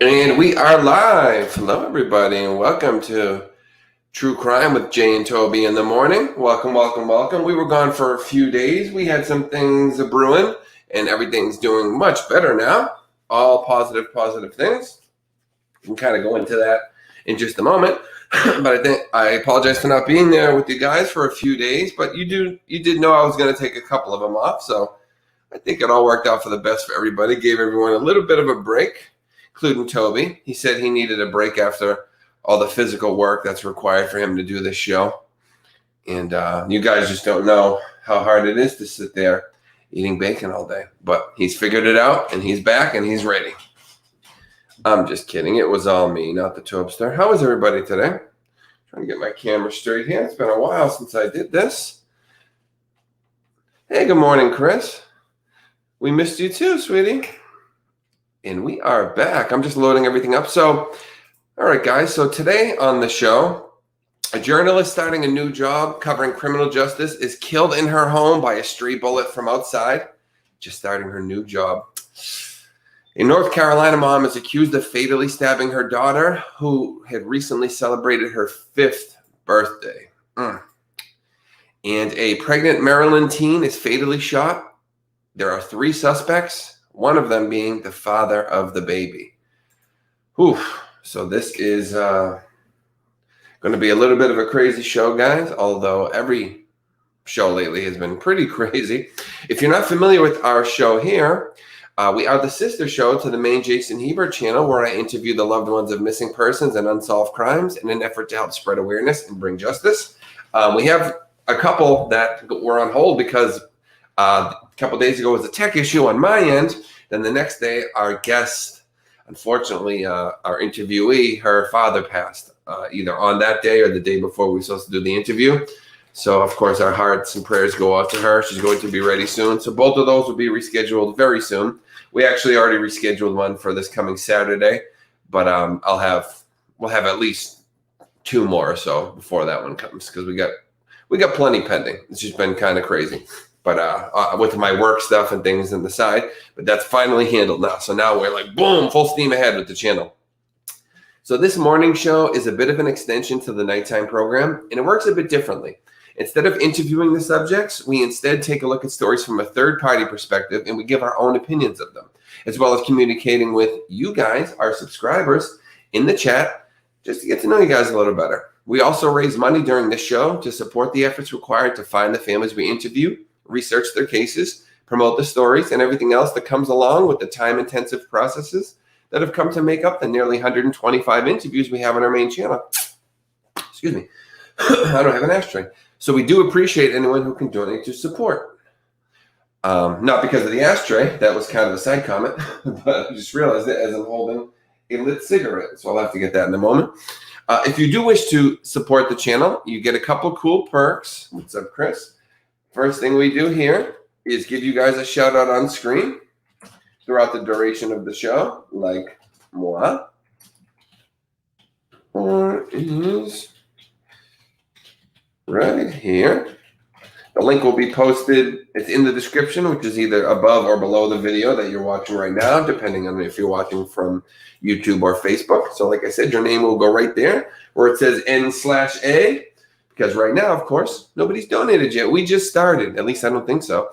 And we are live. Hello, everybody, and welcome to True Crime with Jay and Toby in the morning. Welcome, welcome, welcome. We were gone for a few days. We had some things brewing, and everything's doing much better now. All positive things. We can kind of go into that in just a moment. But I apologize for not being there with you guys for a few days. But you did know I was going to take a couple of them off, so I think it all worked out for the best for everybody. Gave everyone a little bit of a break, including Toby. He said he needed a break after all the physical work that's required for him to do this show. And you guys just don't know how hard it is to sit there eating bacon all day. But he's figured it out, and he's back, and he's ready. I'm just kidding. It was all me, not the Tobster. How is everybody today? Trying to get my camera straight here. It's been a while since I did this. Hey, good morning, Chris. We missed you too, sweetie. And we are back. I'm just loading everything up. So, all right, guys. So today on the show, a journalist starting a new job covering criminal justice is killed in her home by a stray bullet from outside. Just starting her new job. A North Carolina mom is accused of fatally stabbing her daughter, who had recently celebrated her 5th birthday. And a pregnant Maryland teen is fatally shot. There are 3 suspects, one of them being the father of the baby. So this is going to be a little bit of a crazy show, guys, although every show lately has been pretty crazy. If you're not familiar with our show here, we are the sister show to the main Jason Hebert channel, where I interview the loved ones of missing persons and unsolved crimes in an effort to help spread awareness and bring justice. We have a couple that were on hold because a couple days ago was a tech issue on my end. Then the next day, our guest, unfortunately, our interviewee, her father passed either on that day or the day before we were supposed to do the interview. So, of course, our hearts and prayers go out to her. She's going to be ready soon. So both of those will be rescheduled very soon. We actually already rescheduled one for this coming Saturday, but we'll have at least 2 more or so before that one comes, because we got plenty pending. It's just been kind of crazy. But with my work stuff and things on the side, but that's finally handled now. So now we're like, boom, full steam ahead with the channel. So this morning show is a bit of an extension to the nighttime program, and it works a bit differently. Instead of interviewing the subjects, we instead take a look at stories from a third-party perspective, and we give our own opinions of them, as well as communicating with you guys, our subscribers, in the chat, just to get to know you guys a little better. We also raise money during the show to support the efforts required to find the families we interview, research their cases, promote the stories, and everything else that comes along with the time-intensive processes that have come to make up the nearly 125 interviews we have on our main channel. Excuse me. I don't have an ashtray. So we do appreciate anyone who can donate to support. Not because of the ashtray. That was kind of a side comment. But I just realized it as I'm holding a lit cigarette. So I'll have to get that in a moment. If you do wish to support the channel, you get a couple cool perks. What's up, Chris? First thing we do here is give you guys a shout out on screen throughout the duration of the show, like moi. Or is right here. The link will be posted. It's in the description, which is either above or below the video that you're watching right now, depending on if you're watching from YouTube or Facebook. So like I said, your name will go right there where it says N/A, because right now, of course, nobody's donated yet. We just started. At least I don't think so.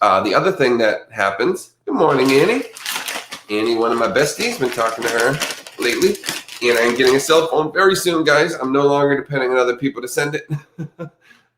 The other thing that happens, good morning, Annie. Annie, one of my besties, been talking to her lately. And I'm getting a cell phone very soon, guys. I'm no longer depending on other people to send it.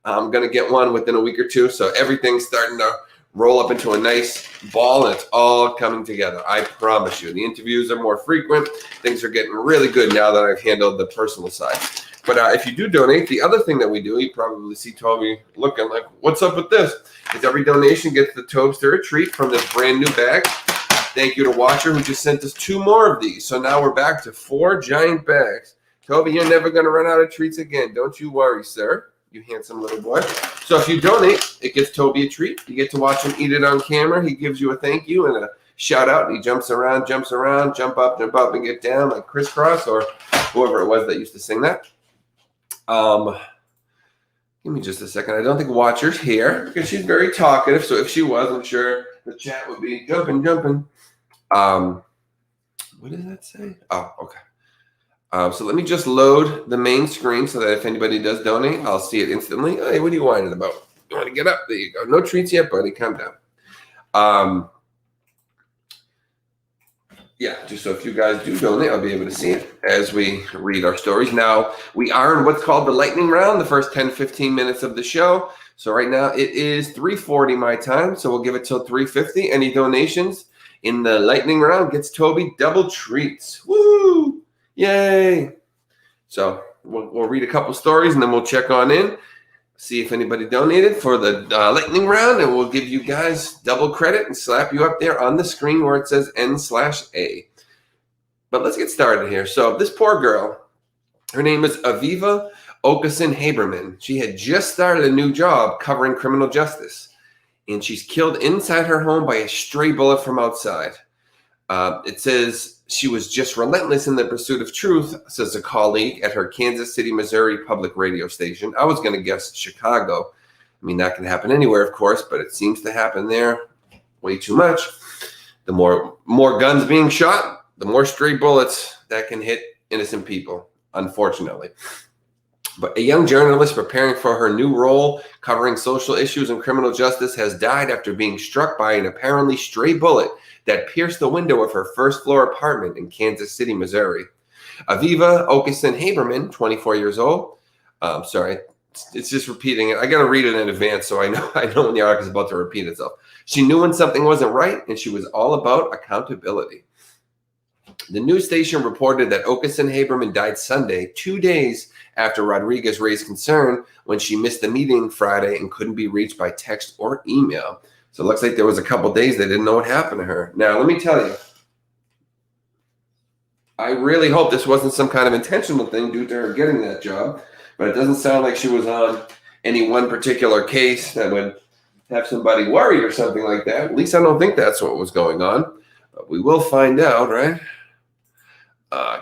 I'm going to get one within a week or 2. So everything's starting to roll up into a nice ball, and it's all coming together. I promise you. The interviews are more frequent. Things are getting really good now that I've handled the personal side. But if you do donate, the other thing that we do, you probably see Toby looking like, what's up with this? Is every donation gets the Tobster a treat from this brand new bag. Thank you to Watcher, who just sent us 2 more of these. So now we're back to 4 giant bags. Toby, you're never going to run out of treats again. Don't you worry, sir. You handsome little boy. So if you donate, it gets Toby a treat. You get to watch him eat it on camera. He gives you a thank you and a shout out. He jumps around, jump up, and get down like Crisscross or whoever it was that used to sing that. Give me just a second. I don't think Watcher's here because she's very talkative. So if she was, I'm sure the chat would be jumping. What does that say? Oh, okay. So let me just load the main screen so that if anybody does donate, I'll see it instantly. Hey, what are you whining about? You want to get up? There you go. No treats yet, buddy. Calm down. Yeah, just so if you guys do donate, I'll be able to see it as we read our stories. Now, we are in what's called the lightning round, the first 10, 15 minutes of the show. So right now it is 3:40 my time, so we'll give it till 3:50. Any donations in the lightning round gets Toby double treats. Woo! Yay! So we'll read a couple stories and then we'll check on in, see if anybody donated for the lightning round, and we'll give you guys double credit and slap you up there on the screen where it says N/A. But let's get started here. So this poor girl, her name is Aviva Okeson Haberman. She had just started a new job covering criminal justice, and she's killed inside her home by a stray bullet from outside. It says she was just relentless in the pursuit of truth, says a colleague at her Kansas City, Missouri public radio station. I was going to guess Chicago. I mean, that can happen anywhere, of course, but it seems to happen there way too much. The more guns being shot, the more stray bullets that can hit innocent people, unfortunately. But a young journalist preparing for her new role covering social issues and criminal justice has died after being struck by an apparently stray bullet that pierced the window of her first-floor apartment in Kansas City, Missouri. Aviva Okeson Haberman, 24 years old. Sorry, it's just repeating it. I got to read it in advance so I know when the article is about to repeat itself. She knew when something wasn't right, and she was all about accountability. The news station reported that Okeson Haberman died Sunday, 2 days after Rodriguez raised concern when she missed the meeting Friday and couldn't be reached by text or email. So it looks like there was a couple days they didn't know what happened to her. Now, let me tell you, I really hope this wasn't some kind of intentional thing due to her getting that job, but it doesn't sound like she was on any one particular case that would have somebody worried or something like that. At least I don't think that's what was going on, but we will find out, right?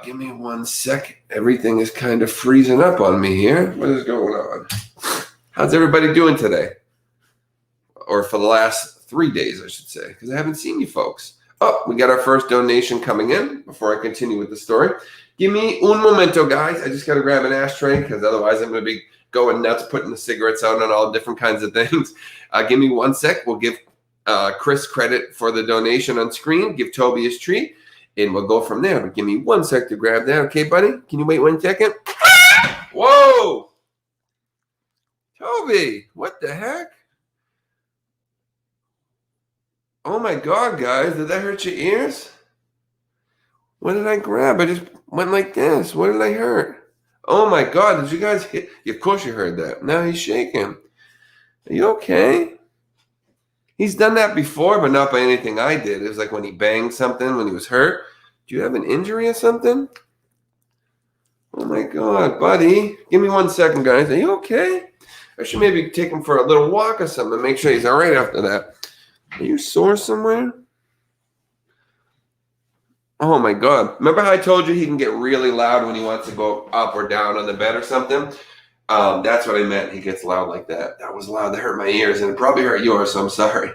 Give me 1 second. Everything is kind of freezing up on me here. What is going on? How's everybody doing today? Or for the last 3 days, I should say, because I haven't seen you folks. Oh, we got our first donation coming in before I continue with the story. Give me un momento, guys. I just got to grab an ashtray because otherwise I'm going to be going nuts putting the cigarettes out on all different kinds of things. Give me 1 sec. We'll give Chris credit for the donation on screen. Give Toby his treat. And we'll go from there. But give me 1 sec to grab that. Okay, buddy? Can you wait 1 second? Whoa! Toby, what the heck? Oh my God, guys. Did that hurt your ears? What did I grab? I just went like this. What did I hurt? Oh my God, did you guys hit? Of course you heard that. Now he's shaking. Are you okay? He's done that before, but not by anything I did. It was like when he banged something, when he was hurt. Do you have an injury or something? Oh my God, buddy. Give me 1 second, guys. Are you okay? I should maybe take him for a little walk or something, make sure he's all right after that. Are you sore somewhere? Oh my God. Remember how I told you he can get really loud when he wants to go up or down on the bed or something? That's what I meant. He gets loud like that. That was loud. That hurt my ears, and it probably hurt yours, so I'm sorry.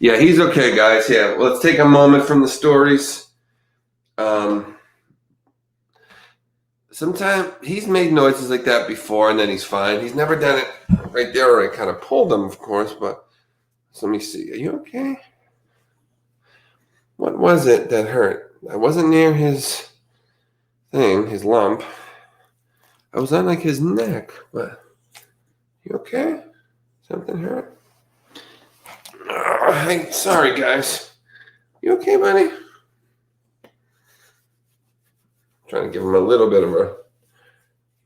Yeah, he's okay, guys. Yeah, well, let's take a moment from the stories. Sometimes he's made noises like that before, and then he's fine. He's never done it right there where I kind of pulled him, of course, but so let me see. Are you okay? What was it that hurt? I wasn't near his thing, his lump. I was on like his neck, but you okay? Something hurt? Hey, sorry, guys. You okay, buddy? Trying to give him a little bit of a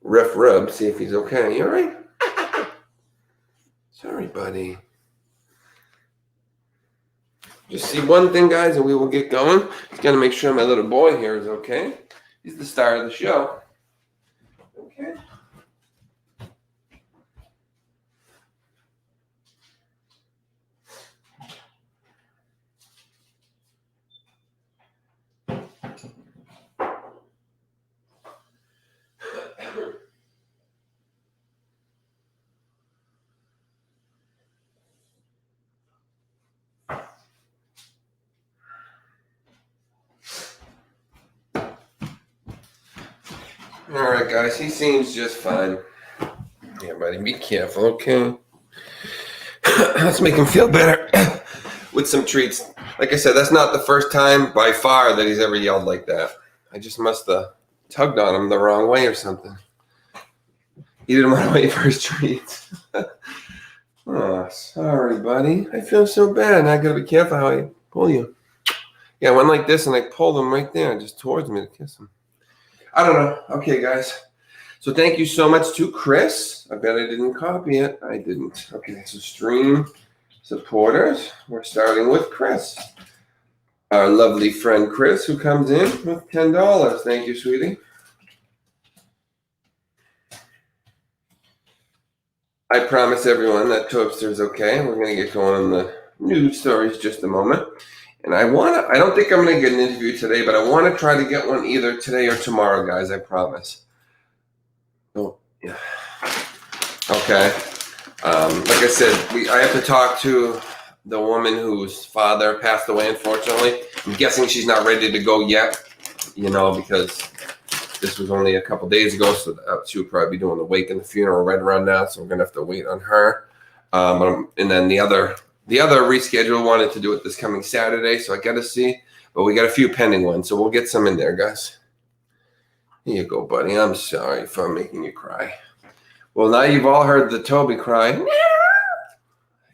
rough rub, see if he's okay. You all right? Sorry, buddy. Just see one thing, guys, and we will get going. Just got to make sure my little boy here is okay. He's the star of the show. Okay. All right, guys, he seems just fine. Yeah, buddy, be careful, okay? Let's make him feel better with some treats. Like I said, that's not the first time by far that he's ever yelled like that. I just must have tugged on him the wrong way or something. He didn't want to wait for his treats. Oh, sorry, buddy. I feel so bad. I gotta be careful how I pull you. Yeah, I went like this and I pulled him right there, just towards me to kiss him. I don't know. Okay, guys. So thank you so much to Chris. I bet I didn't copy it. I didn't. Okay, so stream supporters. We're starting with Chris. Our lovely friend Chris, who comes in with $10. Thank you, sweetie. I promise everyone that Toaster is okay. We're going to get going on the news stories just a moment. And I don't think I'm going to get an interview today, but I want to try to get one either today or tomorrow, guys. I promise. Oh, yeah. Okay. Like I said, I have to talk to the woman whose father passed away, unfortunately. I'm guessing she's not ready to go yet, because this was only a couple days ago, so she would probably be doing the wake and the funeral right around now, so we're going to have to wait on her. And then the other reschedule wanted to do it this coming Saturday, so I got to see. But we got a few pending ones, so we'll get some in there, guys. Here you go, buddy. I'm sorry if I'm making you cry. Well, now you've all heard the Toby cry.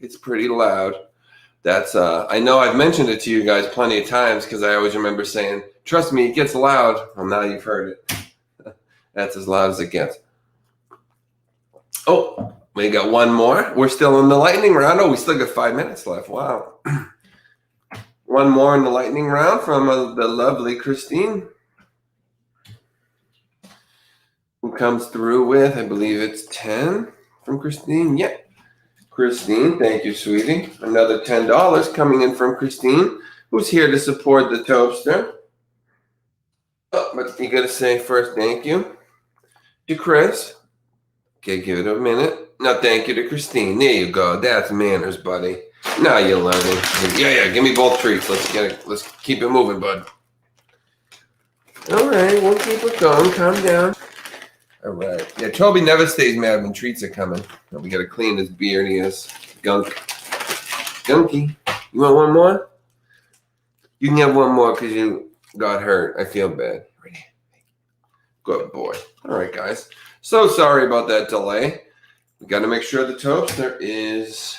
It's pretty loud. That's I know I've mentioned it to you guys plenty of times because I always remember saying, trust me, it gets loud. Well, now you've heard it. That's as loud as it gets. Oh, we got one more. We're still in the lightning round. Oh, we still got 5 minutes left. Wow. One more in the lightning round from the lovely Christine, who comes through with, I believe it's 10 from Christine. Yeah. Christine, thank you, sweetie. Another $10 coming in from Christine, who's here to support the Toaster. Oh, but you got to say first thank you to Chris. Okay, give it a minute. Now thank you to Christine. There you go. That's manners, buddy. Now you're learning. Yeah. Give me both treats. Let's keep it moving, bud. All right, we'll keep it going. Calm down. All right. Yeah, Toby never stays mad when treats are coming. We got to clean his beard. He is gunky. You want one more? You can have one more because you got hurt. I feel bad. Ready? Good boy. All right, guys. So sorry about that delay. We got to make sure the Toaster is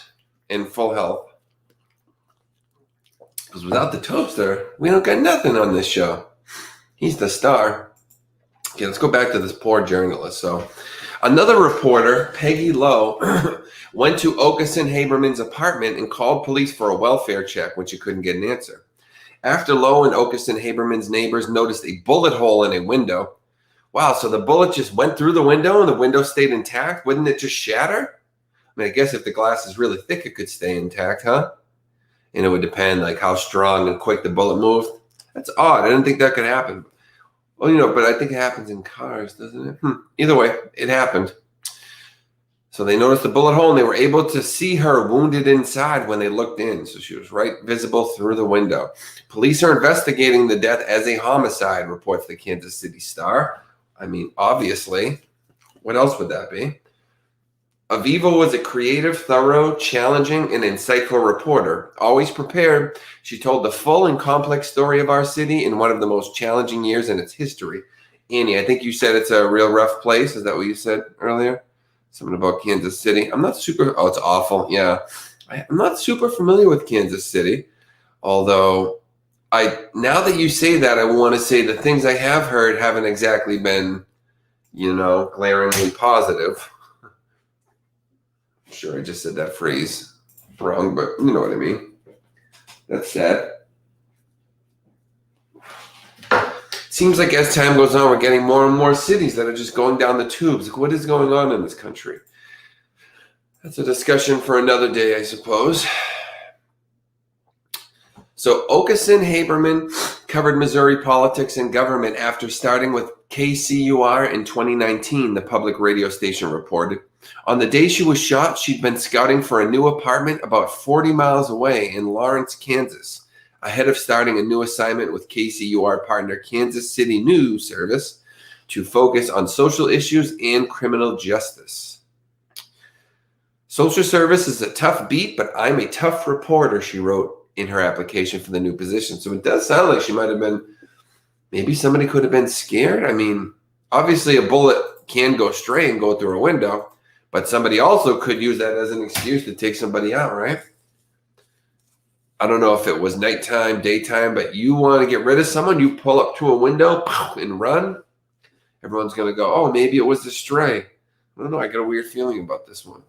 in full health. Because without the Toaster, we don't got nothing on this show. He's the star. Okay, let's go back to this poor journalist. So, another reporter, Peggy Lowe, went to Okeson Haberman's apartment and called police for a welfare check when she couldn't get an answer. After Lowe and Okeson Haberman's neighbors noticed a bullet hole in a window. Wow, so the bullet just went through the window and the window stayed intact? Wouldn't it just shatter? I mean, I guess if the glass is really thick, it could stay intact, huh? And it would depend like how strong and quick the bullet moved. That's odd. I didn't think that could happen. Well, but I think it happens in cars, doesn't it? Either way, it happened. So they noticed the bullet hole and they were able to see her wounded inside when they looked in. So she was right visible through the window. Police are investigating the death as a homicide, reports the Kansas City Star. I mean, obviously, what else would that be? Aviva was a creative, thorough, challenging, and insightful reporter. Always prepared, she told the full and complex story of our city in one of the most challenging years in its history. Annie, I think you said it's a real rough place. Is that what you said earlier? Something about Kansas City. I'm not super... Oh, it's awful. Yeah. I'm not super familiar with Kansas City. Although, now that you say that, I want to say the things I have heard haven't exactly been, glaringly positive. Sure, I just said that phrase wrong, but you know what I mean. That's sad. Seems like as time goes on, we're getting more and more cities that are just going down the tubes. Like, what is going on in this country? That's a discussion for another day, I suppose. So Okeson Haberman covered Missouri politics and government after starting with KCUR in 2019, the public radio station reported. On the day she was shot, she'd been scouting for a new apartment about 40 miles away in Lawrence, Kansas, ahead of starting a new assignment with KCUR partner Kansas City News Service to focus on social issues and criminal justice. Social service is a tough beat, but I'm a tough reporter, she wrote in her application for the new position. So it does sound like she might have been, maybe somebody could have been scared. I mean, obviously a bullet can go stray and go through a window, but somebody also could use that as an excuse to take somebody out, right? I don't know if it was nighttime, daytime, but you want to get rid of someone, you pull up to a window and run. Everyone's going to go, oh, maybe it was a stray. I don't know. I got a weird feeling about this one.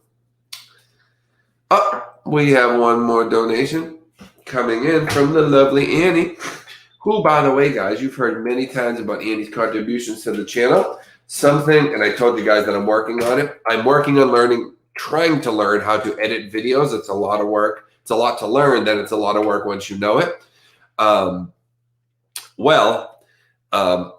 Oh, we have one more donation coming in from the lovely Annie, who, by the way, guys, you've heard many times about Annie's contributions to the channel. Something, and I told you guys that I'm working on it. I'm working on trying to learn how to edit videos. It's a lot of work. It's a lot to learn, then it's a lot of work once you know it.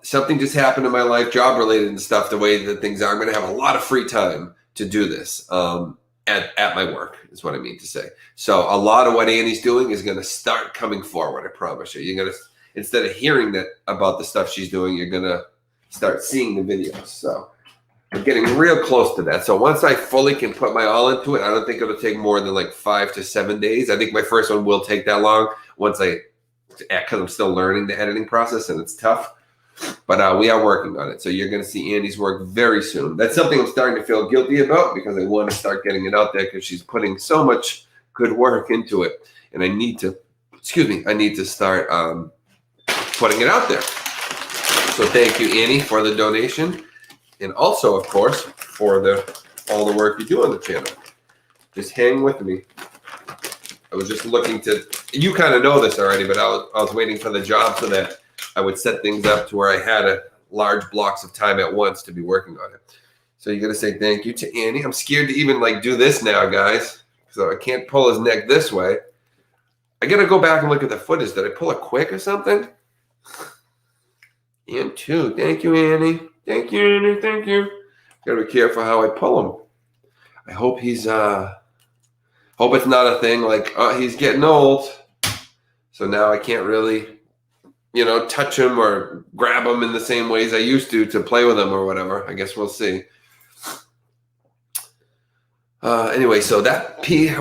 Something just happened in my life, job-related and stuff, the way that things are. I'm going to have a lot of free time to do this at my work, is what I mean to say. So a lot of what Annie's doing is going to start coming forward, I promise you. You're going to, instead of hearing that about the stuff she's doing, you're going to start seeing the videos. So I'm getting real close to that. So once I fully can put my all into it, I don't think it'll take more than like 5 to 7 days. I think my first one will take that long because I'm still learning the editing process and it's tough. But we are working on it. So you're going to see Andy's work very soon. That's something I'm starting to feel guilty about because I want to start getting it out there because she's putting so much good work into it. And I need to start putting it out there. So thank you, Annie, for the donation. And also, of course, for all the work you do on the channel. Just hang with me. I was just looking you kind of know this already, but I was waiting for the job so that I would set things up to where I had large blocks of time at once to be working on it. So you're going to say thank you to Annie. I'm scared to even do this now, guys. So I can't pull his neck this way. I got to go back and look at the footage. Did I pull it quick or something? And two. Thank you, Annie. Thank you, Annie. Thank you. Got to be careful how I pull him. I hope hope it's not a thing like, oh, he's getting old. So now I can't really touch him or grab him in the same ways I used to play with him or whatever. I guess we'll see. Anyway, so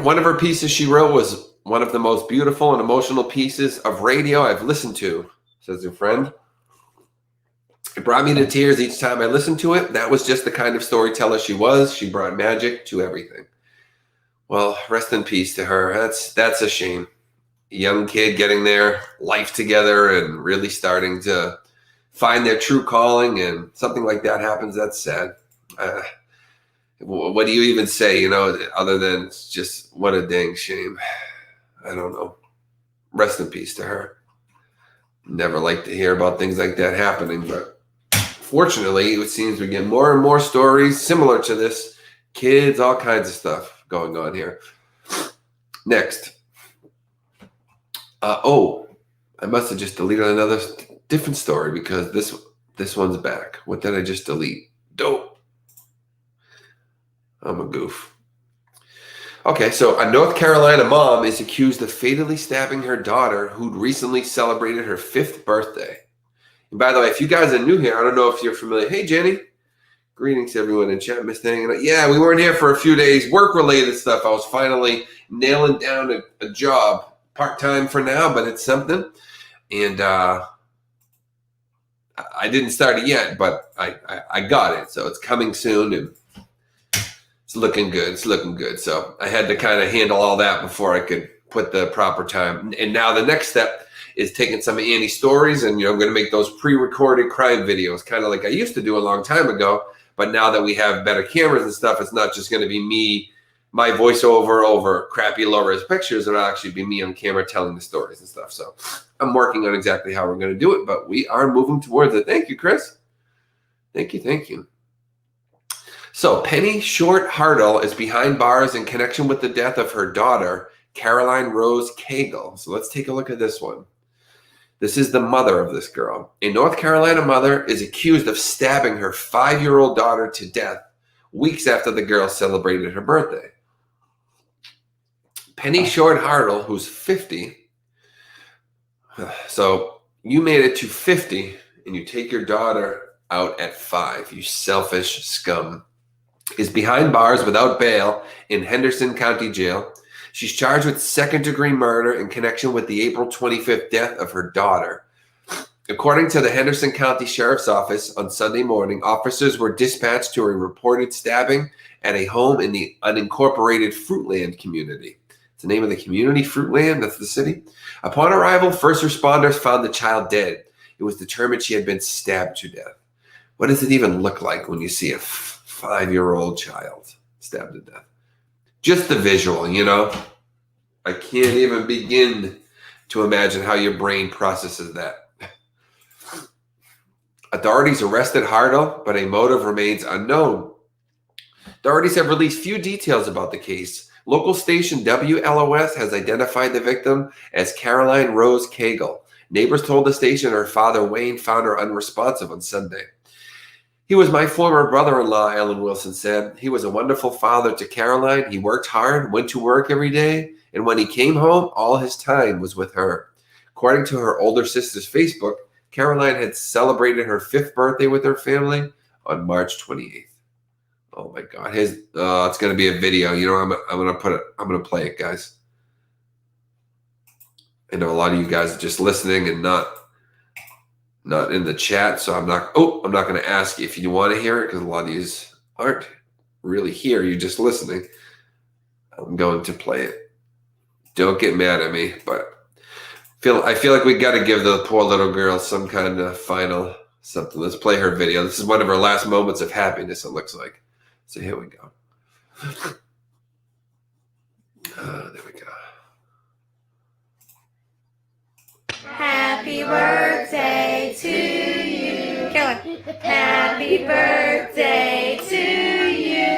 one of her pieces she wrote was one of the most beautiful and emotional pieces of radio I've listened to, says her friend. It brought me to tears each time I listened to it. That was just the kind of storyteller she was. She brought magic to everything. Well, rest in peace to her. That's a shame. Young kid getting their life together and really starting to find their true calling, and something like that happens. That's sad. What do you even say, other than it's just what a dang shame. I don't know. Rest in peace to her. Never like to hear about things like that happening, but fortunately, it seems we get more and more stories similar to this. Kids, all kinds of stuff going on here. Next. I must have just deleted another different story because this one's back. What did I just delete? Dope. I'm a goof. Okay, so a North Carolina mom is accused of fatally stabbing her daughter who'd recently celebrated her 5th birthday. And by the way, if you guys are new here, I don't know if you're familiar. Hey, Jenny. Greetings to everyone in chat. Missed hanging out. Yeah, we weren't here for a few days. Work-related stuff. I was finally nailing down a job. Part-time for now, but it's something. And I didn't start it yet, but I got it. So it's coming soon, and it's looking good. It's looking good. So I had to kind of handle all that before I could put the proper time. And now the next step is taking some of Annie's stories, and I'm going to make those pre-recorded crime videos, kind of like I used to do a long time ago. But now that we have better cameras and stuff, it's not just going to be me my voiceover over crappy low-res pictures. It'll actually be me on camera telling the stories and stuff. So I'm working on exactly how we're going to do it, but we are moving towards it. Thank you, Chris. Thank you. So Penny Short Hartle is behind bars in connection with the death of her daughter, Caroline Rose Cagle. So let's take a look at this one. This is the mother of this girl. A North Carolina mother is accused of stabbing her 5-year-old daughter to death weeks after the girl celebrated her birthday. Penny Short Hartle, who's 50. So you made it to 50 and you take your daughter out at 5, you selfish scum, is behind bars without bail in Henderson County Jail. She's charged with second-degree murder in connection with the April 25th death of her daughter. According to the Henderson County Sheriff's Office, on Sunday morning, officers were dispatched to a reported stabbing at a home in the unincorporated Fruitland community. It's the name of the community, Fruitland, that's the city. Upon arrival, first responders found the child dead. It was determined she had been stabbed to death. What does it even look like when you see a 5-year-old child stabbed to death? Just the visual, you know? I can't even begin to imagine how your brain processes that. Authorities arrested Hartle, but a motive remains unknown. Authorities have released few details about the case. Local station WLOS has identified the victim as Caroline Rose Cagle. Neighbors told the station her father, Wayne, found her unresponsive on Sunday. He was my former brother-in-law, Alan Wilson said. He was a wonderful father to Caroline. He worked hard, went to work every day, and when he came home, all his time was with her. According to her older sister's Facebook, Caroline had celebrated her 5th birthday with her family on March 28th. Oh my God! It's going to be a video. You know, I'm going to play it, guys. I know a lot of you guys are just listening and not in the chat, so I'm not going to ask you if you want to hear it because a lot of you aren't really here. You're just listening. I'm going to play it. Don't get mad at me, but I feel like we got to give the poor little girl some kind of final something. Let's play her video. This is one of her last moments of happiness, it looks like. So here we go. There we go. Happy birthday to you. Happy birthday to you.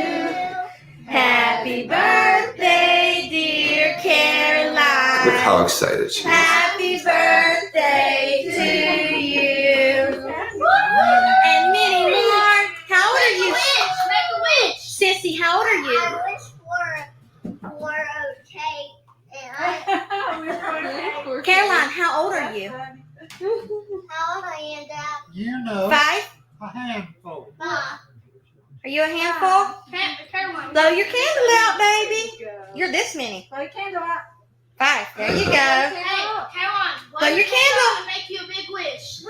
Happy birthday, dear Caroline. Look how excited she is. Happy birthday to you. And many more. How old are you? Make a wish. Sissy, how old are you? I wish for a cake. Caroline, how old are you? How old are you, Dad? You know, 5? a handful. Ma. Are you a handful? Caroline. Blow your candle out, baby. You're this many. Blow your candle out. 5. There you go. Hey, Caroline. Blow your candle. And make you a big wish.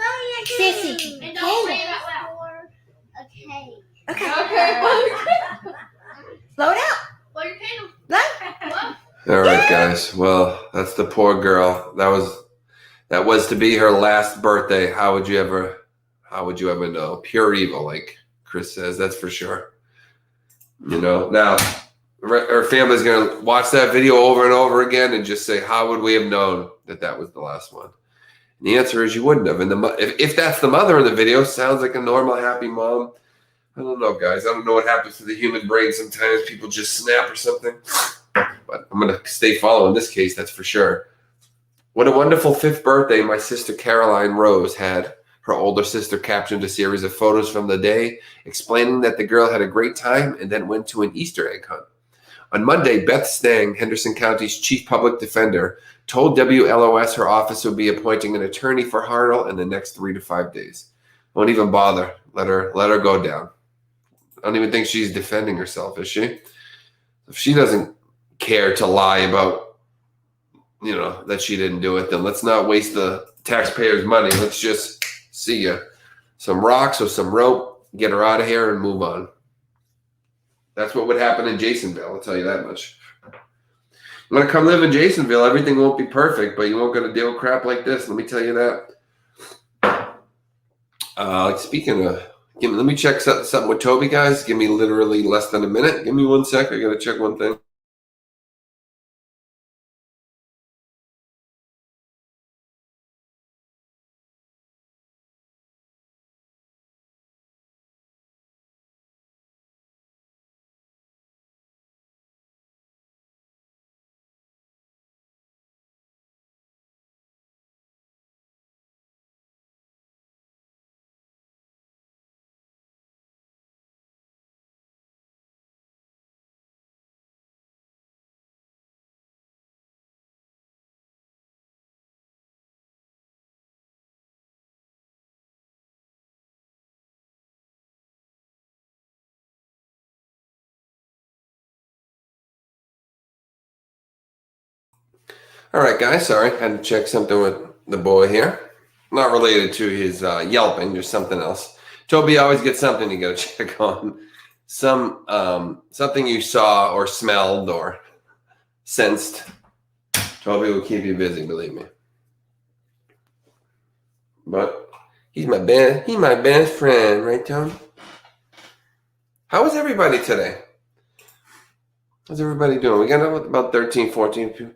Sissy, And don't say candle. it out loud. For a cake. Okay. Blow it out. Blow your candle. Blow. All right, guys. Well, that's the poor girl. That was to be her last birthday. How would you ever know? Pure evil, like Chris says. That's for sure. You know. Now, her family's gonna watch that video over and over again and just say, "How would we have known that was the last one?" And the answer is you wouldn't have. And if that's the mother in the video, sounds like a normal, happy mom. I don't know, guys. I don't know what happens to the human brain. Sometimes people just snap or something. But I'm going to stay following this case, that's for sure. What a wonderful 5th birthday my sister Caroline Rose had. Her older sister captioned a series of photos from the day, explaining that the girl had a great time and then went to an Easter egg hunt. On Monday, Beth Stang, Henderson County's chief public defender, told WLOS her office would be appointing an attorney for Hartle in the next 3 to 5 days. Won't even bother. Let her go down. I don't even think she's defending herself, is she? If she doesn't care to lie about, that she didn't do it, then let's not waste the taxpayers' money. Let's just see ya. Some rocks or some rope, get her out of here and move on. That's what would happen in Jasonville, I'll tell you that much. I'm going to come live in Jasonville. Everything won't be perfect, but you won't going to deal with crap like this. Let me tell you that. Speaking of, let me check something with Toby, guys. Give me literally less than a minute. Give me 1 sec. I got to check one thing. All right, guys. Sorry, had to check something with the boy here. Not related to his yelping, just something else. Toby always gets something you got to check on. Something you saw or smelled or sensed. Toby will keep you busy, believe me. But he's my best friend, right, Tony? How is everybody today? How's everybody doing? We got about 13, 14 people.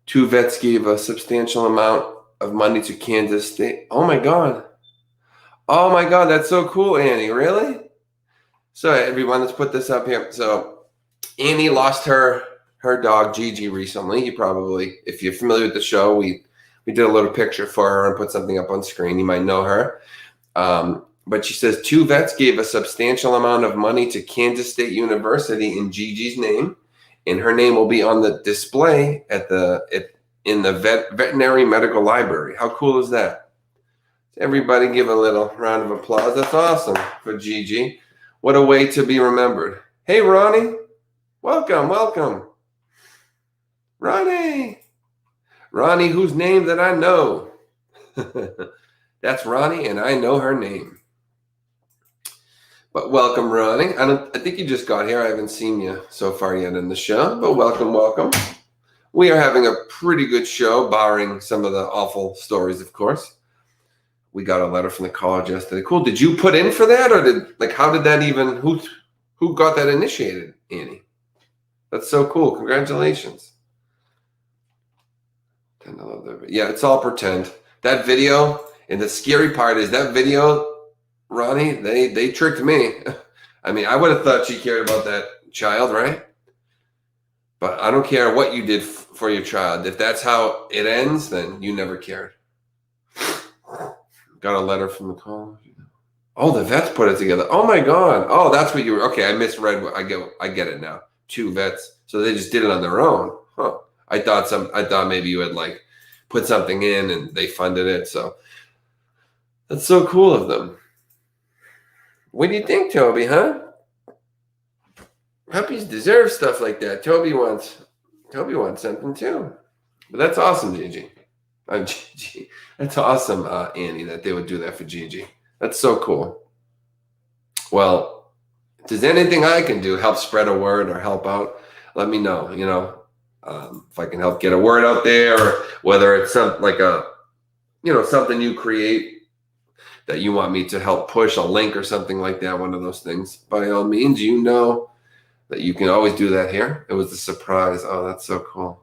2 vets gave a substantial amount of money to Kansas State. Oh my God, that's so cool, Annie. Really? So everyone, let's put this up here. So Annie lost her dog Gigi recently. You probably, if you're familiar with the show, we did a little picture for her and put something up on screen. You might know her. But she says 2 vets gave a substantial amount of money to Kansas State University in Gigi's name, and her name will be on the display in the veterinary medical library. How cool is that? Everybody give a little round of applause. That's awesome for Gigi. What a way to be remembered. Hey, Ronnie. Welcome. Ronnie, whose name that I know. That's Ronnie, and I know her name. But welcome, Ronnie. I think you just got here. I haven't seen you so far yet in the show, but welcome. We are having a pretty good show, barring some of the awful stories, of course. We got a letter from the college yesterday. Cool. Did you put in for that, or how did that even? Who got that initiated, Annie? That's so cool. Congratulations. Yeah, it's all pretend. That video, and the scary part is that video, Ronnie, they tricked me. I mean, I would have thought she cared about that child, right? But I don't care what you did for your child. If that's how it ends, then you never cared. Got a letter from the college. Oh, the vets put it together. Oh my God. Oh, that's what you were. Okay, I misread. I get it now. 2 vets. So they just did it on their own. Huh. I thought maybe you had put something in and they funded it. So that's so cool of them. What do you think, Toby, huh? Puppies deserve stuff like that. Toby wants something too. But that's awesome, Gigi. Gigi. That's awesome, Annie, that they would do that for Gigi. That's so cool. Well, if there's anything I can do, help spread a word or help out, let me know. If I can help get a word out there, or whether it's something something you create that you want me to help push, a link or something like that, one of those things, by all means, that you can always do that here. It was a surprise. Oh, that's so cool.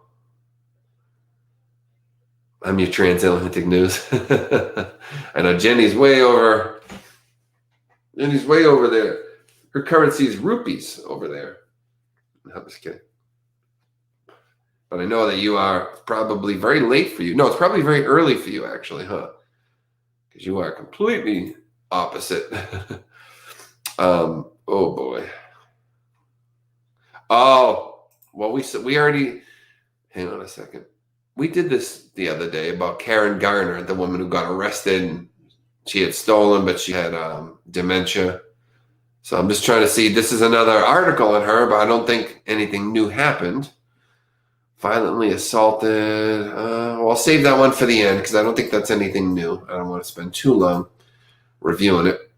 I'm your transatlantic news. I know Jenny's way over there. Her currency is rupees over there. I'm just kidding. But I know that you are probably very late for you. No, it's probably very early for you, actually, huh? Because you are completely opposite. Oh boy. Oh, well, we already. Hang on a second. We did this the other day about Karen Garner, the woman who got arrested. And she had stolen, but she had dementia. So I'm just trying to see. This is another article on her, but I don't think anything new happened. Violently assaulted. I'll save that one for the end because I don't think that's anything new. I don't want to spend too long reviewing it.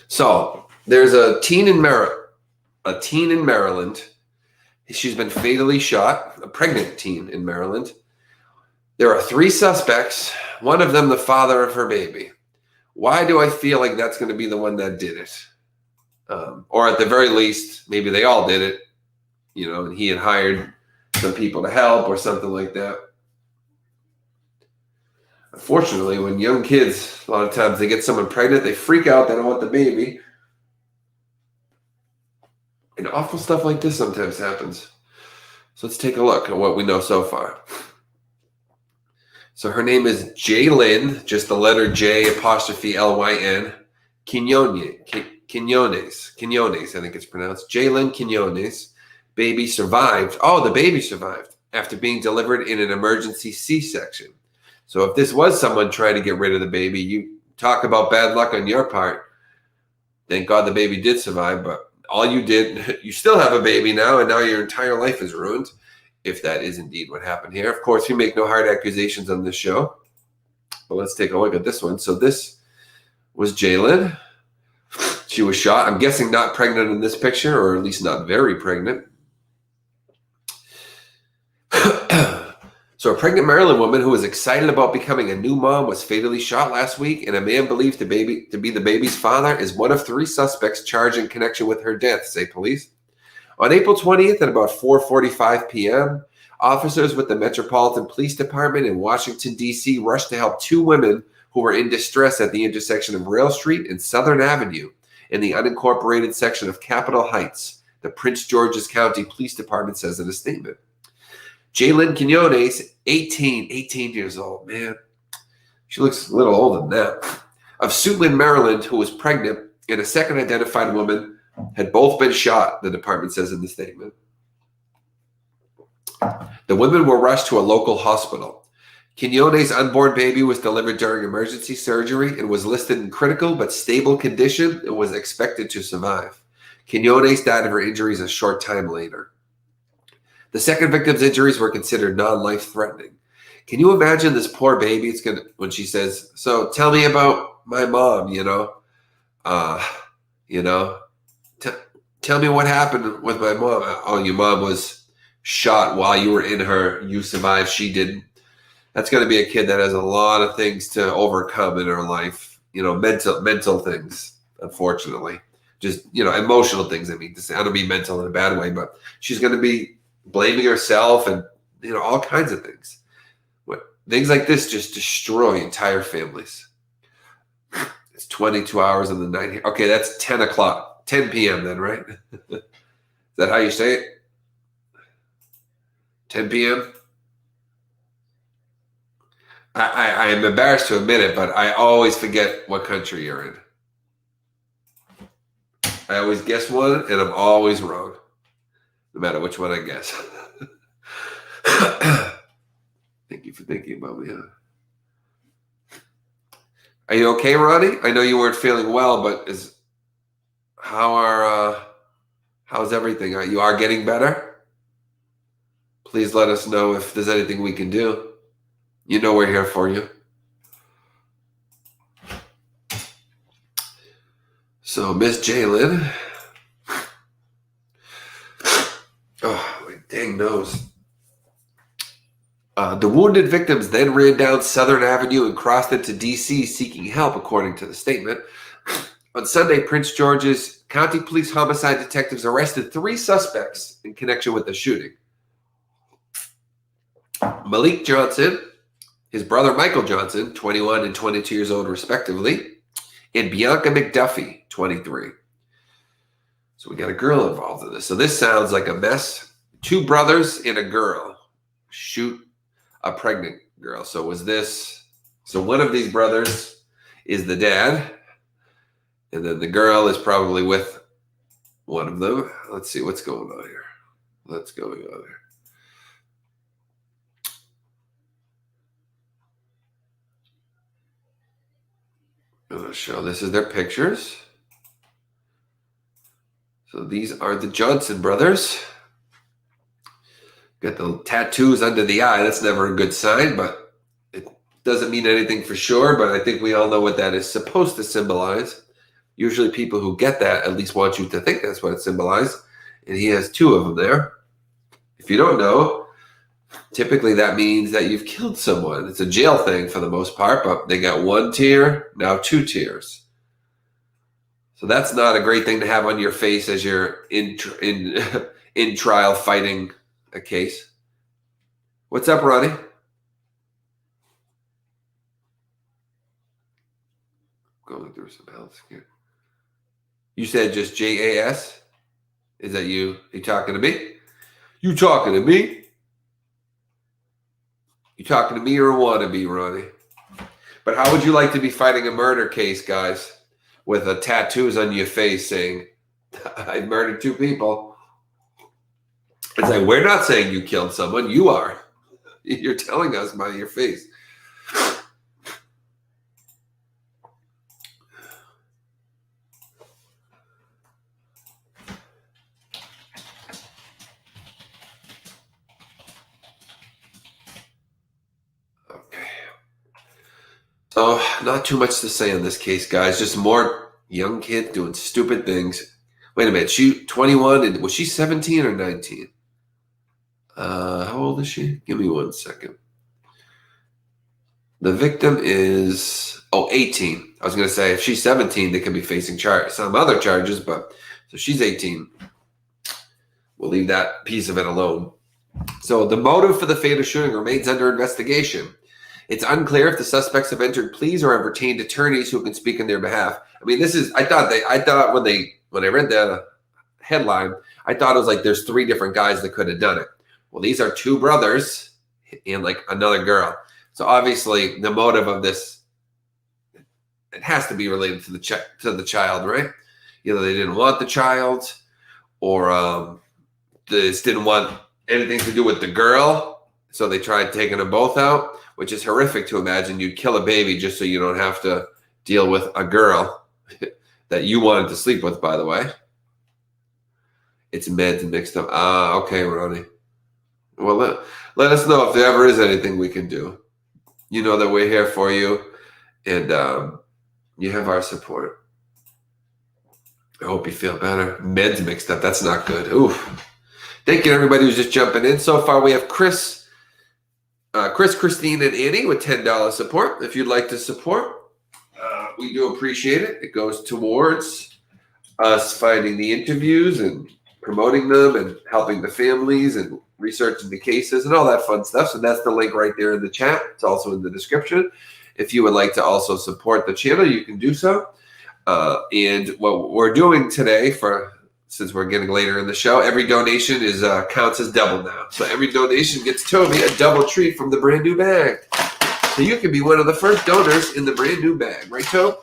So there's a teen in Maryland. She's been fatally shot, a pregnant teen in Maryland. There are 3 suspects, one of them the father of her baby. Why do I feel like that's going to be the one that did it? Or at the very least, maybe they all did it, and he had hired some people to help or something like that. Unfortunately, when young kids, a lot of times they get someone pregnant, they freak out, they don't want the baby. And awful stuff like this sometimes happens. So let's take a look at what we know so far. So her name is Jaylyn, just the letter J apostrophe Lyn, Quinones, I think it's pronounced. Jaylyn Quinones. Baby survived. Oh, the baby survived after being delivered in an emergency C-section. So if this was someone trying to get rid of the baby, you talk about bad luck on your part. Thank God the baby did survive, but all you did, you still have a baby now, and now your entire life is ruined. if that is indeed what happened here. Of course, we make no hard accusations on this show. But let's take a look at this one. So this was Jalen. She was shot. I'm guessing not pregnant in this picture, or at least not very pregnant. So a pregnant Maryland woman who was excited about becoming a new mom was fatally shot last week, and a man believed to be the baby's father is one of 3 suspects charged in connection with her death, say police. On April 20th at about 4:45 p.m., officers with the Metropolitan Police Department in Washington, D.C. rushed to help 2 women who were in distress at the intersection of Rail Street and Southern Avenue in the unincorporated section of Capitol Heights, the Prince George's County Police Department says in a statement. Jalen Quinones, 18 years old, man. She looks a little older than that. Of Suitland, Maryland, who was pregnant, and a second identified woman had both been shot, the department says in the statement. The women were rushed to a local hospital. Quinones' unborn baby was delivered during emergency surgery and was listed in critical but stable condition and was expected to survive. Quinones died of her injuries a short time later. The second victim's injuries were considered non-life-threatening. Can you imagine this poor baby? It's gonna when she says, "So tell me about my mom." Tell me what happened with my mom. Oh, your mom was shot while you were in her. You survived. She didn't. That's going to be a kid that has a lot of things to overcome in her life. Mental things. Unfortunately, just emotional things. I mean, I don't mean mental in a bad way, but she's going to be blaming herself and all kinds of things. Things like this just destroy entire families. It's 22 hours in the night here. Okay, that's 10 o'clock, 10 p.m. then, right? Is that how you say it? 10 p.m.? I am embarrassed to admit it, but I always forget what country you're in. I always guess one, and I'm always wrong, no matter which one I guess. Thank you for thinking about me. Are you okay, Ronnie? I know you weren't feeling well, but how's everything? You are getting better? Please let us know if there's anything we can do. You know we're here for you. So, Miss Jalen. Oh, my dang nose. The wounded victims then ran down Southern Avenue and crossed into D.C. seeking help, according to the statement. On Sunday, Prince George's County Police homicide detectives arrested 3 suspects in connection with the shooting. Malik Johnson, his brother Michael Johnson, 21 and 22 years old respectively, and Bianca McDuffie, 23. So we got a girl involved in this. So this sounds like a mess. 2 brothers and a girl shoot a pregnant girl. So one of these brothers is the dad, and then the girl is probably with one of them. Let's see what's going on here. I'm going to show this is their pictures. So these are the Johnson brothers. Got the tattoos under the eye. That's never a good sign, but it doesn't mean anything for sure. But I think we all know what that is supposed to symbolize. Usually people who get that at least want you to think that's what it symbolizes. And he has 2 of them there. If you don't know, typically that means that you've killed someone. It's a jail thing for the most part, but they got 1 tear, now 2 tears. So that's not a great thing to have on your face as you're in trial fighting a case. What's up, Ronnie? Going through some health here. You said just JAS? Is that you? You talking to me? You talking to me? You talking to me or want to be, Ronnie? But how would you like to be fighting a murder case, guys, with tattoos on your face saying, I murdered 2 people? It's like, we're not saying you killed someone. You are. You're telling us by your face. Oh, not too much to say in this case, guys. Just more young kids doing stupid things. Wait a minute. She 21 and was she 17 or 19? How old is she? Give me 1 second. The victim is 18. I was going to say if she's 17, they could be facing some other charges, but so she's 18. We'll leave that piece of it alone. So the motive for the fatal shooting remains under investigation. It's unclear if the suspects have entered pleas or have retained attorneys who can speak on their behalf. I mean, this is. I thought when I read the headline, I thought it was like there's 3 different guys that could have done it. Well, these are 2 brothers and like another girl. So obviously, the motive of this, it has to be related to the child, right? Either they didn't want the child, or they just didn't want anything to do with the girl, so they tried taking them both out, which is horrific to imagine. You'd kill a baby just so you don't have to deal with a girl that you wanted to sleep with, by the way. It's meds mixed up. Okay, Ronnie. Well, let us know if there ever is anything we can do. You know that we're here for you, and you have our support. I hope you feel better. Meds mixed up. That's not good. Oof. Thank you to everybody who's just jumping in. So far, we have Chris, Christine, and Annie with $10 support. If you'd like to support, we do appreciate it. It goes towards us finding the interviews and promoting them and helping the families and researching the cases and all that fun stuff. So that's the link right there in the chat. It's also in the description. If you would like to also support the channel, you can do so. And what we're doing today, since we're getting later in the show, every donation counts as double now. So every donation gets Toby a double treat from the brand new bag. So you can be one of the first donors in the brand new bag, right, Toby?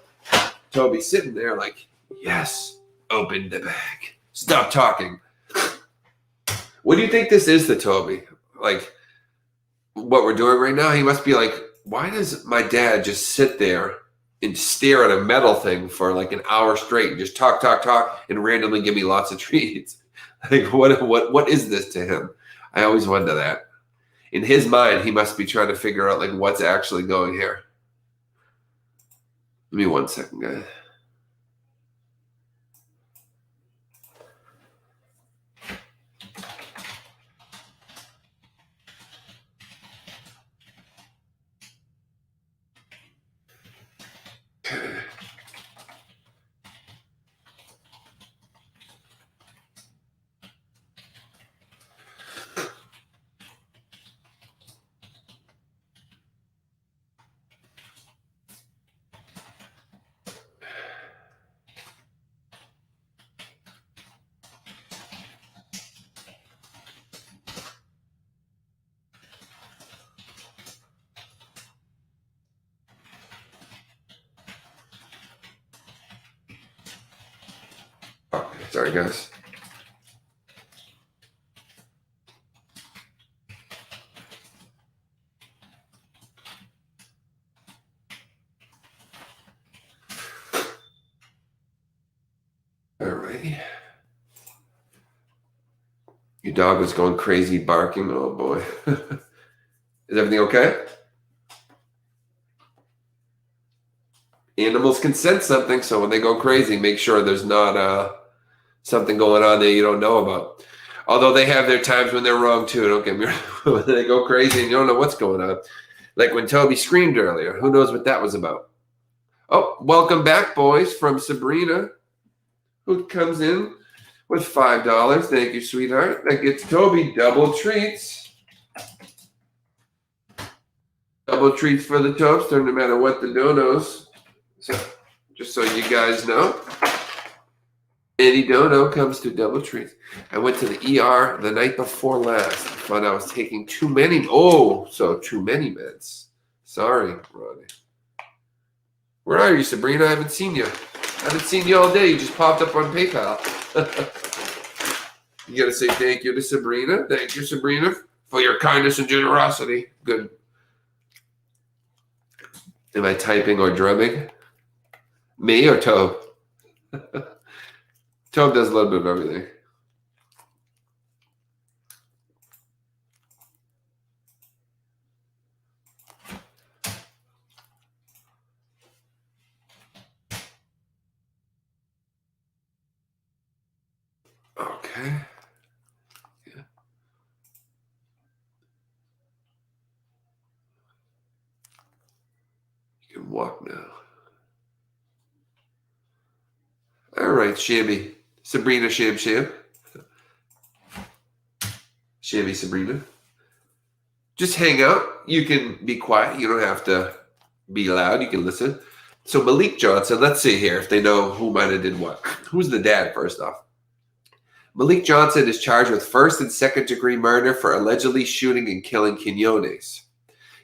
Toby's sitting there like, yes, open the bag. Stop talking. What do you think this is to Toby? Like, what we're doing right now? He must be like, why does my dad just sit there and stare at a metal thing for like an hour straight and just talk, and randomly give me lots of treats? Like, what is this to him? I always wonder that. In his mind, he must be trying to figure out like what's actually going here. Give me 1 second, guys. Sorry, guys. All right. Your dog was going crazy barking. Oh, boy. Is everything okay? Animals can sense something, so when they go crazy, make sure there's not something going on that you don't know about. Although they have their times when they're wrong too. Don't get me wrong. When they go crazy and you don't know what's going on. Like when Toby screamed earlier. Who knows what that was about? Oh, welcome back, boys, from Sabrina, who comes in with $5. Thank you, sweetheart. That gets Toby double treats. Double treats for the toaster, no matter what the donos. So, just so you guys know, any dono comes to double treats. I went to the ER the night before last. I found I was taking too many. Too many meds. Sorry, Ronnie. Where are you, Sabrina? I haven't seen you. I haven't seen you all day. You just popped up on PayPal. You got to say thank you to Sabrina. Thank you, Sabrina, for your kindness and generosity. Good. Am I typing or drumming? Me or Tobe? Tobe does a little bit of everything. Okay. Yeah. You can walk now. All right, Shammy. Sabrina Sham Sham. Shammy Sabrina. Just hang out. You can be quiet. You don't have to be loud. You can listen. So Malik Johnson, let's see here if they know who might have did what. Who's the dad, first off? Malik Johnson is charged with first and second degree murder for allegedly shooting and killing Quinones.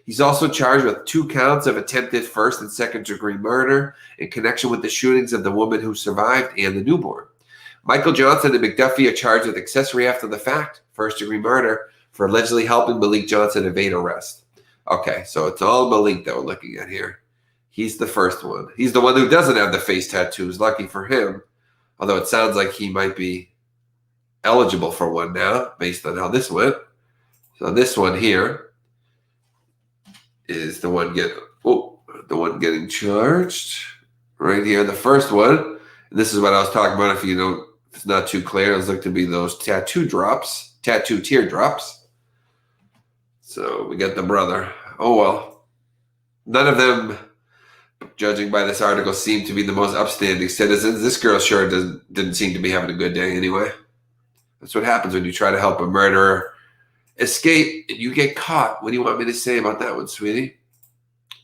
He's also charged with 2 counts of attempted first and second degree murder in connection with the shootings of the woman who survived and the newborn. Michael Johnson and McDuffie are charged with accessory after the fact, first degree murder, for allegedly helping Malik Johnson evade arrest. Okay, so it's all Malik that we're looking at here. He's the first one. He's the one who doesn't have the face tattoos. Lucky for him. Although it sounds like he might be eligible for one now, based on how this went. So this one here is the one getting charged. Right here, the first one. And this is what I was talking about. If it's not too clear, it's look to be those tattoo teardrops. So we got the brother. Oh well. None of them, judging by this article, seem to be the most upstanding citizens. This girl sure didn't seem to be having a good day anyway. That's what happens when you try to help a murderer escape and you get caught. What do you want me to say about that one, sweetie?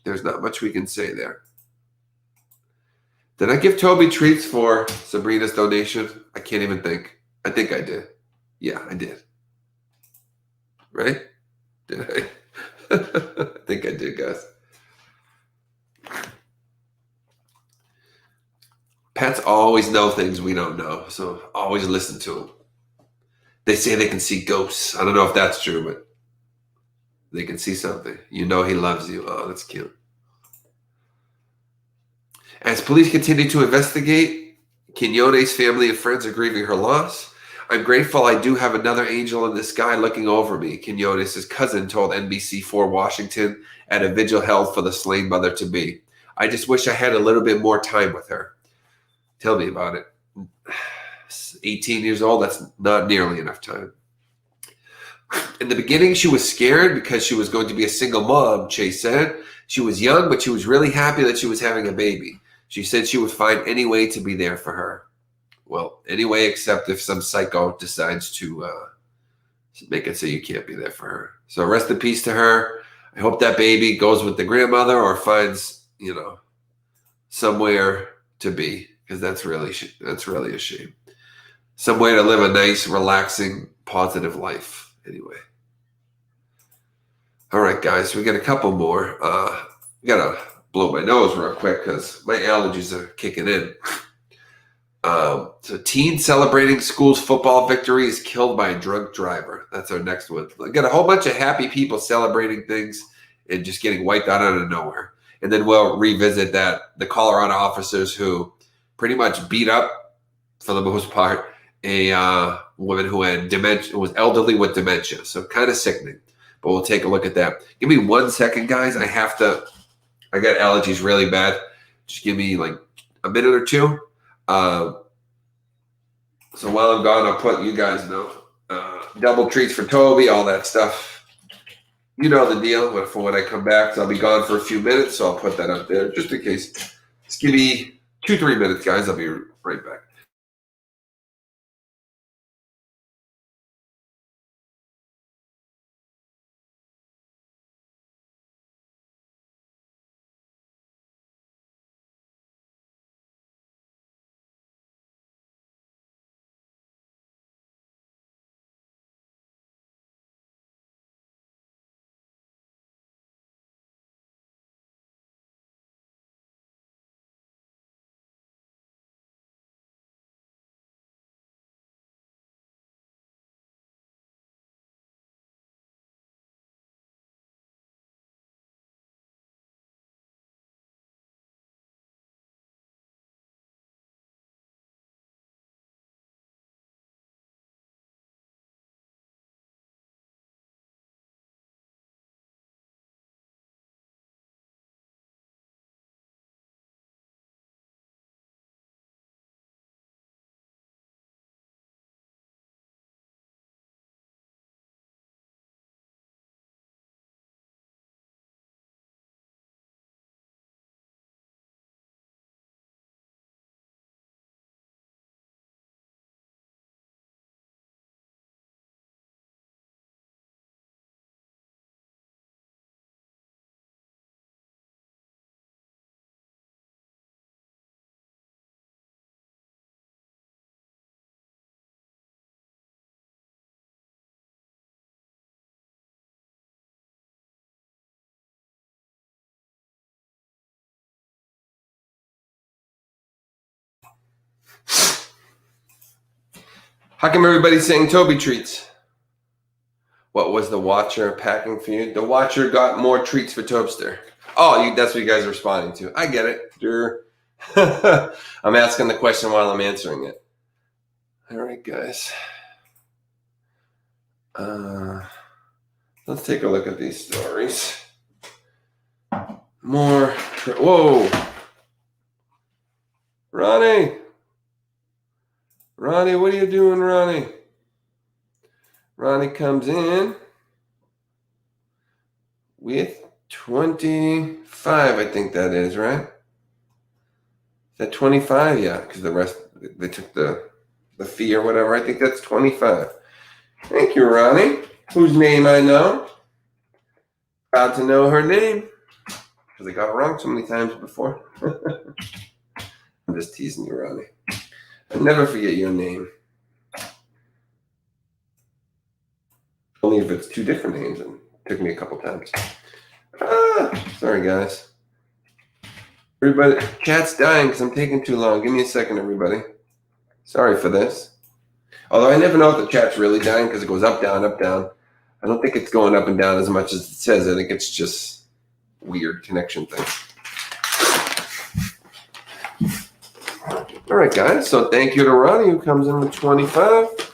There's not much we can say there. Did I give Toby treats for Sabrina's donation? I can't even think. I think I did. Yeah, I did. Right? Did I? I think I did, guys. Pets always know things we don't know, so always listen to them. They say they can see ghosts. I don't know if that's true, but they can see something. You know he loves you. Oh, that's cute. As police continue to investigate, Quinones' family and friends are grieving her loss. I'm grateful I do have another angel in the sky looking over me, Quinones' cousin told NBC4 Washington at a vigil held for the slain mother-to-be. I just wish I had a little bit more time with her. Tell me about it. 18 years old, that's not nearly enough time. In the beginning, she was scared because she was going to be a single mom, Chase said. She was young, but she was really happy that she was having a baby. She said she would find any way to be there for her. Well, anyway, except if some psycho decides to make it so you can't be there for her. So rest in peace to her. I hope that baby goes with the grandmother or finds, somewhere to be, because that's really a shame. Somewhere to live a nice, relaxing, positive life. Anyway. All right, guys, we got a couple more. Gotta blow my nose real quick because my allergies are kicking in. So teen celebrating school's football victory is killed by a drunk driver. That's our next one. I got a whole bunch of happy people celebrating things and just getting wiped out of nowhere. And then we'll revisit the Colorado officers who pretty much beat up, for the most part, a woman who had dementia, who was elderly with dementia. So kind of sickening. But we'll take a look at that. Give me 1 second, guys. I got allergies really bad. Just give me like a minute or two. So while I'm gone, I'll put you guys know. Double treats for Toby, all that stuff. You know the deal. But for when I come back, so I'll be gone for a few minutes, so I'll put that up there just in case. Just give me 2-3 minutes, guys. I'll be right back. How come everybody's saying Toby treats? What was the Watcher packing for you? The Watcher got more treats for Tobster. Oh, that's what you guys are responding to. I get it. I'm asking the question while I'm answering it. All right, guys. Let's take a look at these stories. More. Whoa. Ronnie, what are you doing, Ronnie? Ronnie comes in with 25, I think that is, right? Is that 25? Yeah, because the rest, they took the fee or whatever. I think that's 25. Thank you, Ronnie, whose name I know. Proud to know her name, because I got it wrong so many times before. I'm just teasing you, Ronnie. I'll never forget your name. Only if it's two different names, and it took me a couple times. Sorry, guys. Everybody, chat's dying because I'm taking too long. Give me a second, everybody. Sorry for this. Although I never know if the chat's really dying because it goes up, down, up, down. I don't think it's going up and down as much as it says. I think it's just weird connection thing. All right, guys. So thank you to Ronnie who comes in with 25.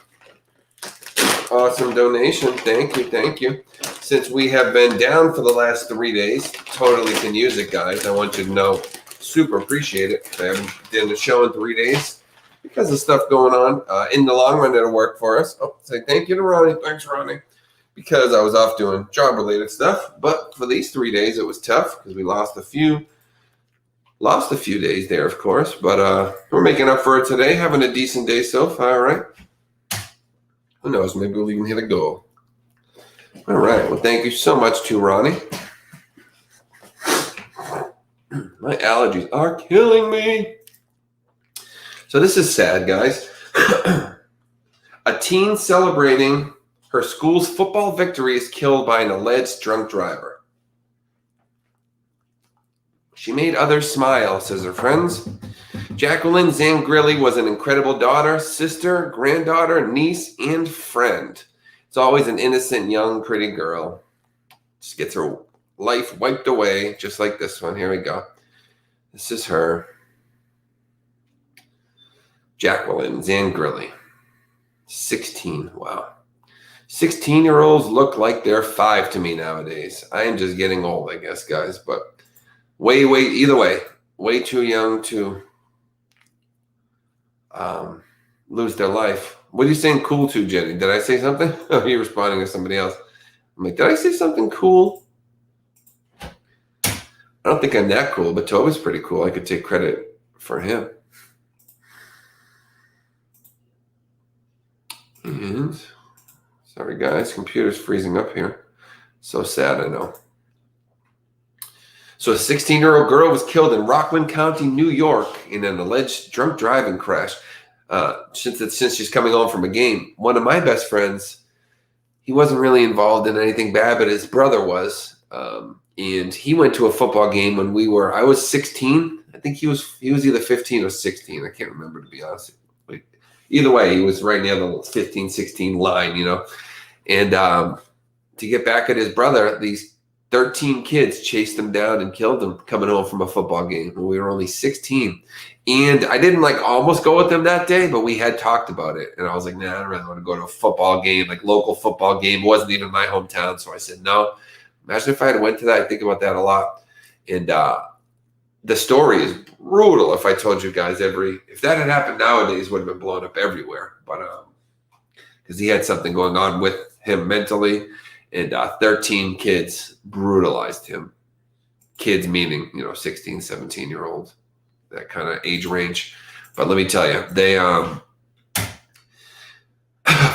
Awesome donation. Thank you. Since we have been down for the last 3 days, totally can use it, guys. I want you to know, super appreciate it. I haven't done a show in 3 days because of stuff going on. In the long run, it'll work for us. Say thank you to Ronnie. Thanks, Ronnie. Because I was off doing job-related stuff. But for these 3 days, it was tough because we lost a few days there, of course. But we're making up for it today, having a decent day so far, right? Who knows? Maybe we'll even hit a goal. All right. Well, thank you so much to Ronnie. My allergies are killing me. So this is sad, guys. A teen celebrating her school's football victory is killed by an alleged drunk driver. She made others smile, says her friends. Jacqueline Zangrilli was an incredible daughter, sister, granddaughter, niece, and friend. It's always an innocent, young, pretty girl. Just gets her life wiped away, just like this one. Here we go. This is her. Jacqueline Zangrilli. 16. Wow. 16-year-olds look like they're 5 to me nowadays. I am just getting old, I guess, guys. But either way, way too young to lose their life. What are you saying cool to, Jenny? Did I say something? Oh, you're responding to somebody else. I'm like, did I say something cool? I don't think I'm that cool, but Toby's pretty cool. I could take credit for him. And sorry, guys, computer's freezing up here. So sad, I know. So a 16-year-old girl was killed in Rockland County, New York, in an alleged drunk driving crash. Since she's coming home from a game, one of my best friends, he wasn't really involved in anything bad, but his brother was, and he went to a football game when I was 16. I think he was either 15 or 16. I can't remember, to be honest. But either way, he was right near the 15, 16 line, and to get back at his brother, these 13 kids chased him down and killed him coming home from a football game when we were only 16. And I didn't almost go with them that day, but we had talked about it. And I was like, nah, I don't really want to go to a football game, local football game. It wasn't even my hometown. So I said, no. Imagine if I had went to that. I think about that a lot. And the story is brutal. If I told you guys if that had happened nowadays, it would have been blown up everywhere. But because he had something going on with him mentally. And 13 kids brutalized him. Kids meaning, 16, 17-year-olds, that kind of age range. But let me tell you, they,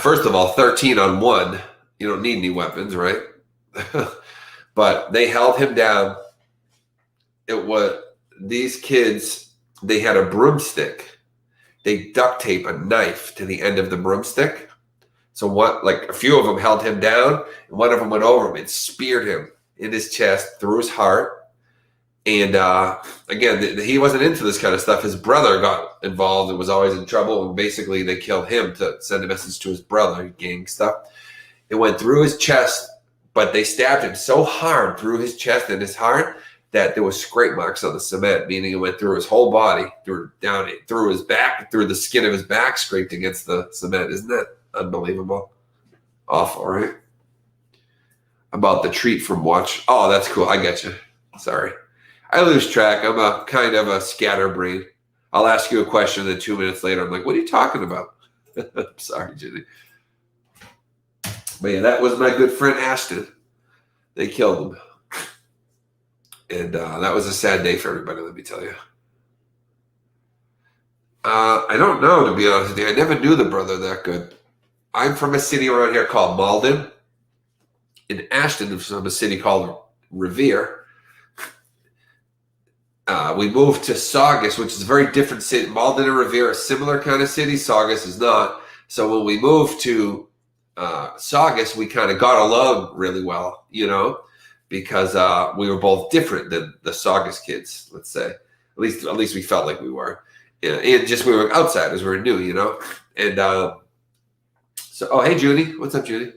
first of all, 13 on one, you don't need any weapons, right? But they held him down. These kids, they had a broomstick. They duct tape a knife to the end of the broomstick. So a few of them held him down, and one of them went over him and speared him in his chest, through his heart, And again, he wasn't into this kind of stuff. His brother got involved and was always in trouble. And basically, they killed him to send a message to his brother, gang stuff. It went through his chest, but they stabbed him so hard through his chest and his heart that there was scrape marks on the cement, meaning it went through his whole body, through his back, through the skin of his back, scraped against the cement. Isn't that unbelievable? Awful, right? About the treat from Watch. Oh, that's cool. I get you. Sorry. I lose track. I'm a kind of a scatterbrain. I'll ask you a question, and then 2 minutes later, I'm like, what are you talking about? I'm sorry, Jenny. But yeah, that was my good friend Ashton. They killed him. And that was a sad day for everybody, let me tell you. I don't know, to be honest with you. I never knew the brother that good. I'm from a city around here called Malden. And Ashton is from a city called Revere. We moved to Saugus, which is a very different city. Malden and Revere are similar kind of cities. Saugus is not. So when we moved to Saugus, we kind of got along really well, because we were both different than the Saugus kids, let's say. At least we felt like we were. And just we were outsiders. We were new, And so, oh, hey, Judy. What's up, Judy?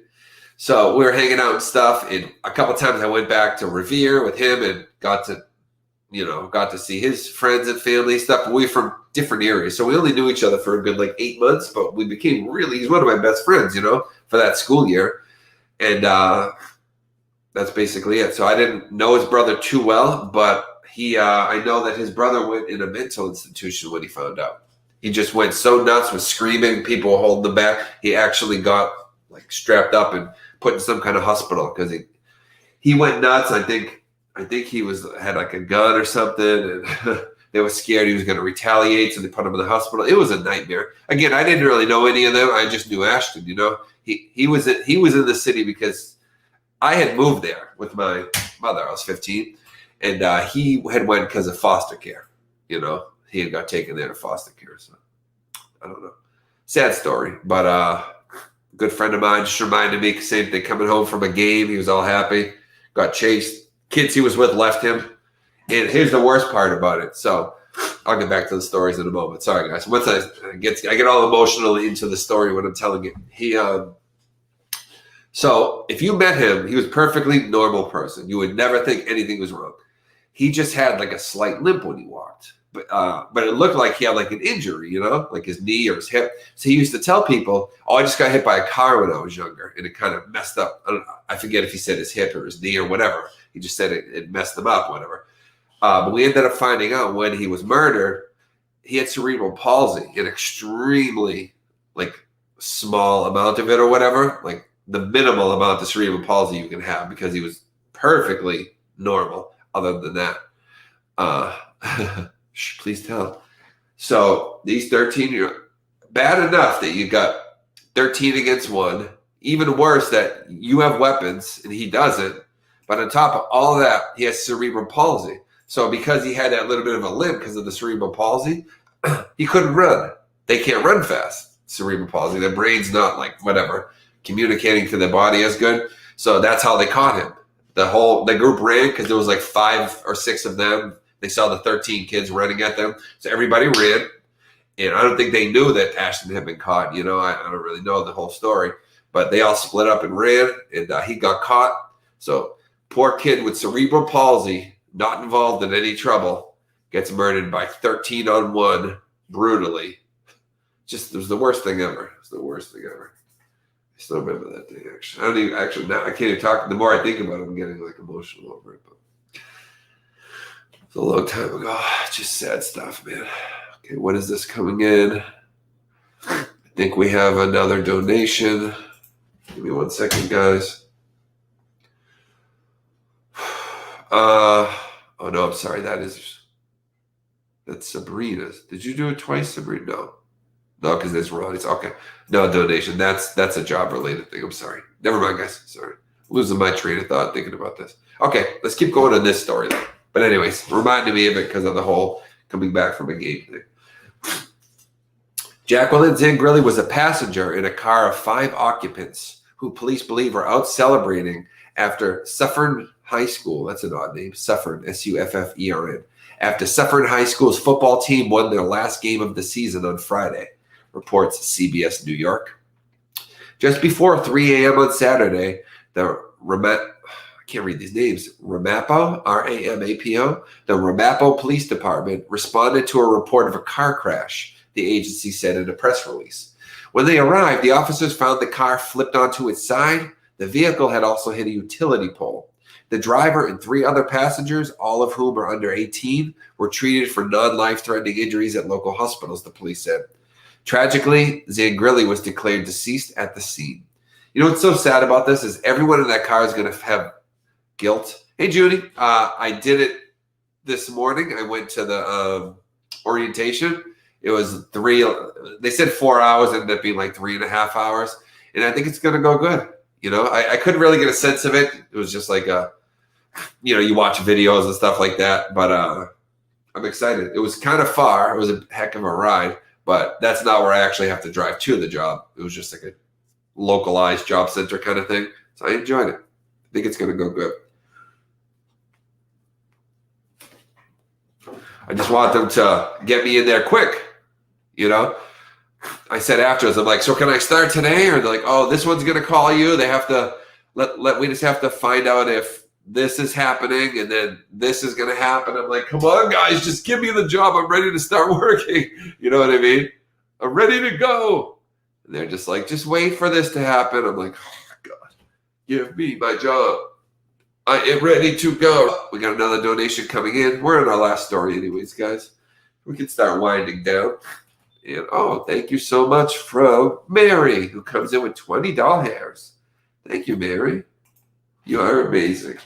So we were hanging out and stuff. And a couple of times I went back to Revere with him and got to see his friends and family and stuff. But we were from different areas. So we only knew each other for a good 8 months, but we became he's one of my best friends, for that school year. And that's basically it. So I didn't know his brother too well, but I know that his brother went in a mental institution when he found out. He just went so nuts with screaming, people were holding him back. He actually got strapped up and put in some kind of hospital because he went nuts. I think he had a gun or something, and they were scared he was going to retaliate, so they put him in the hospital. It was a nightmare. Again, I didn't really know any of them. I just knew Ashton. He was in the city because I had moved there with my mother. I was 15, and he had went because of foster care. He had got taken there to foster care. So I don't know. Sad story, but a good friend of mine just reminded me, same thing, coming home from a game. He was all happy, got chased. Kids he was with left him. And here's the worst part about it. So I'll get back to the stories in a moment. Sorry, guys. Once I get all emotional into the story when I'm telling it. So if you met him, he was a perfectly normal person. You would never think anything was wrong. He just had a slight limp when he walked. But it looked like he had an injury, his knee or his hip. So he used to tell people, I just got hit by a car when I was younger, and it kind of messed up. I forget if he said his hip or his knee or whatever. He just said it messed him up, whatever. But we ended up finding out when he was murdered, he had cerebral palsy, an extremely small amount of it or whatever, the minimal amount of cerebral palsy you can have, because he was perfectly normal other than that. Please tell. So these 13, bad enough that you got 13 against 1. Even worse that you have weapons and he doesn't. But on top of all that, he has cerebral palsy. So because he had that little bit of a limp because of the cerebral palsy, he couldn't run. They can't run fast. Cerebral palsy. Their brain's not communicating to their body as good. So that's how they caught him. The group ran because there was 5 or 6 of them. They saw the 13 kids running at them. So everybody ran. And I don't think they knew that Ashton had been caught. I don't really know the whole story. But they all split up and ran, and he got caught. So poor kid with cerebral palsy, not involved in any trouble, gets murdered by 13 on 1 brutally. It was the worst thing ever. It was the worst thing ever. I still remember that day, actually. Now I can't even talk. The more I think about it, I'm getting emotional over it. But it's a long time ago. Just sad stuff, man. Okay, what is this coming in? I think we have another donation. Give me 1 second, guys. Oh no, I'm sorry. That's Sabrina's. Did you do it twice, Sabrina? No, because there's Ronnie's. Okay, no donation. That's a job related thing. I'm sorry. Never mind, guys. Sorry, losing my train of thought thinking about this. Okay, let's keep going on this story though. But anyways, reminded me of it because of the whole coming back from a game thing. Jacqueline Zangrilli was a passenger in a car of 5 occupants who police believe were out celebrating after suffering High School, that's an odd name, Suffern, Suffern, after Suffern High School's football team won their last game of the season on Friday, reports CBS New York. Just before 3 a.m. on Saturday, the I can't read these names, Ramapo, R-A-M-A-P-O, the Ramapo Police Department responded to a report of a car crash, the agency said in a press release. When they arrived, the officers found the car flipped onto its side. The vehicle had also hit a utility pole. The driver and 3 other passengers, all of whom are under 18, were treated for non-life-threatening injuries at local hospitals, the police said. Tragically, Zangrilli was declared deceased at the scene. You know what's so sad about this is everyone in that car is going to have guilt. Hey, Judy, I did it this morning. I went to the orientation. It was they said 4 hours, ended up being like 3.5 hours. And I think it's going to go good. You know, I couldn't really get a sense of it. It was just like, you watch videos and stuff like that. But I'm excited. It was kind of far. It was a heck of a ride. But that's not where I actually have to drive to the job. It was just like a localized job center kind of thing. So I enjoyed it. I think it's going to go good. I just want them to get me in there quick, I said afterwards, I'm like, so can I start today? Or they're like, oh, this one's going to call you. They have to we just have to find out if this is happening and then this is going to happen. I'm like, come on, guys, just give me the job. I'm ready to start working. You know what I mean? I'm ready to go. And they're just like, just wait for this to happen. I'm like, oh, God, give me my job. I am ready to go. We got another donation coming in. We're in our last story anyways, guys. We can start winding down. And, thank you so much from Mary, who comes in with 20 doll hairs. Thank you, Mary. You are amazing.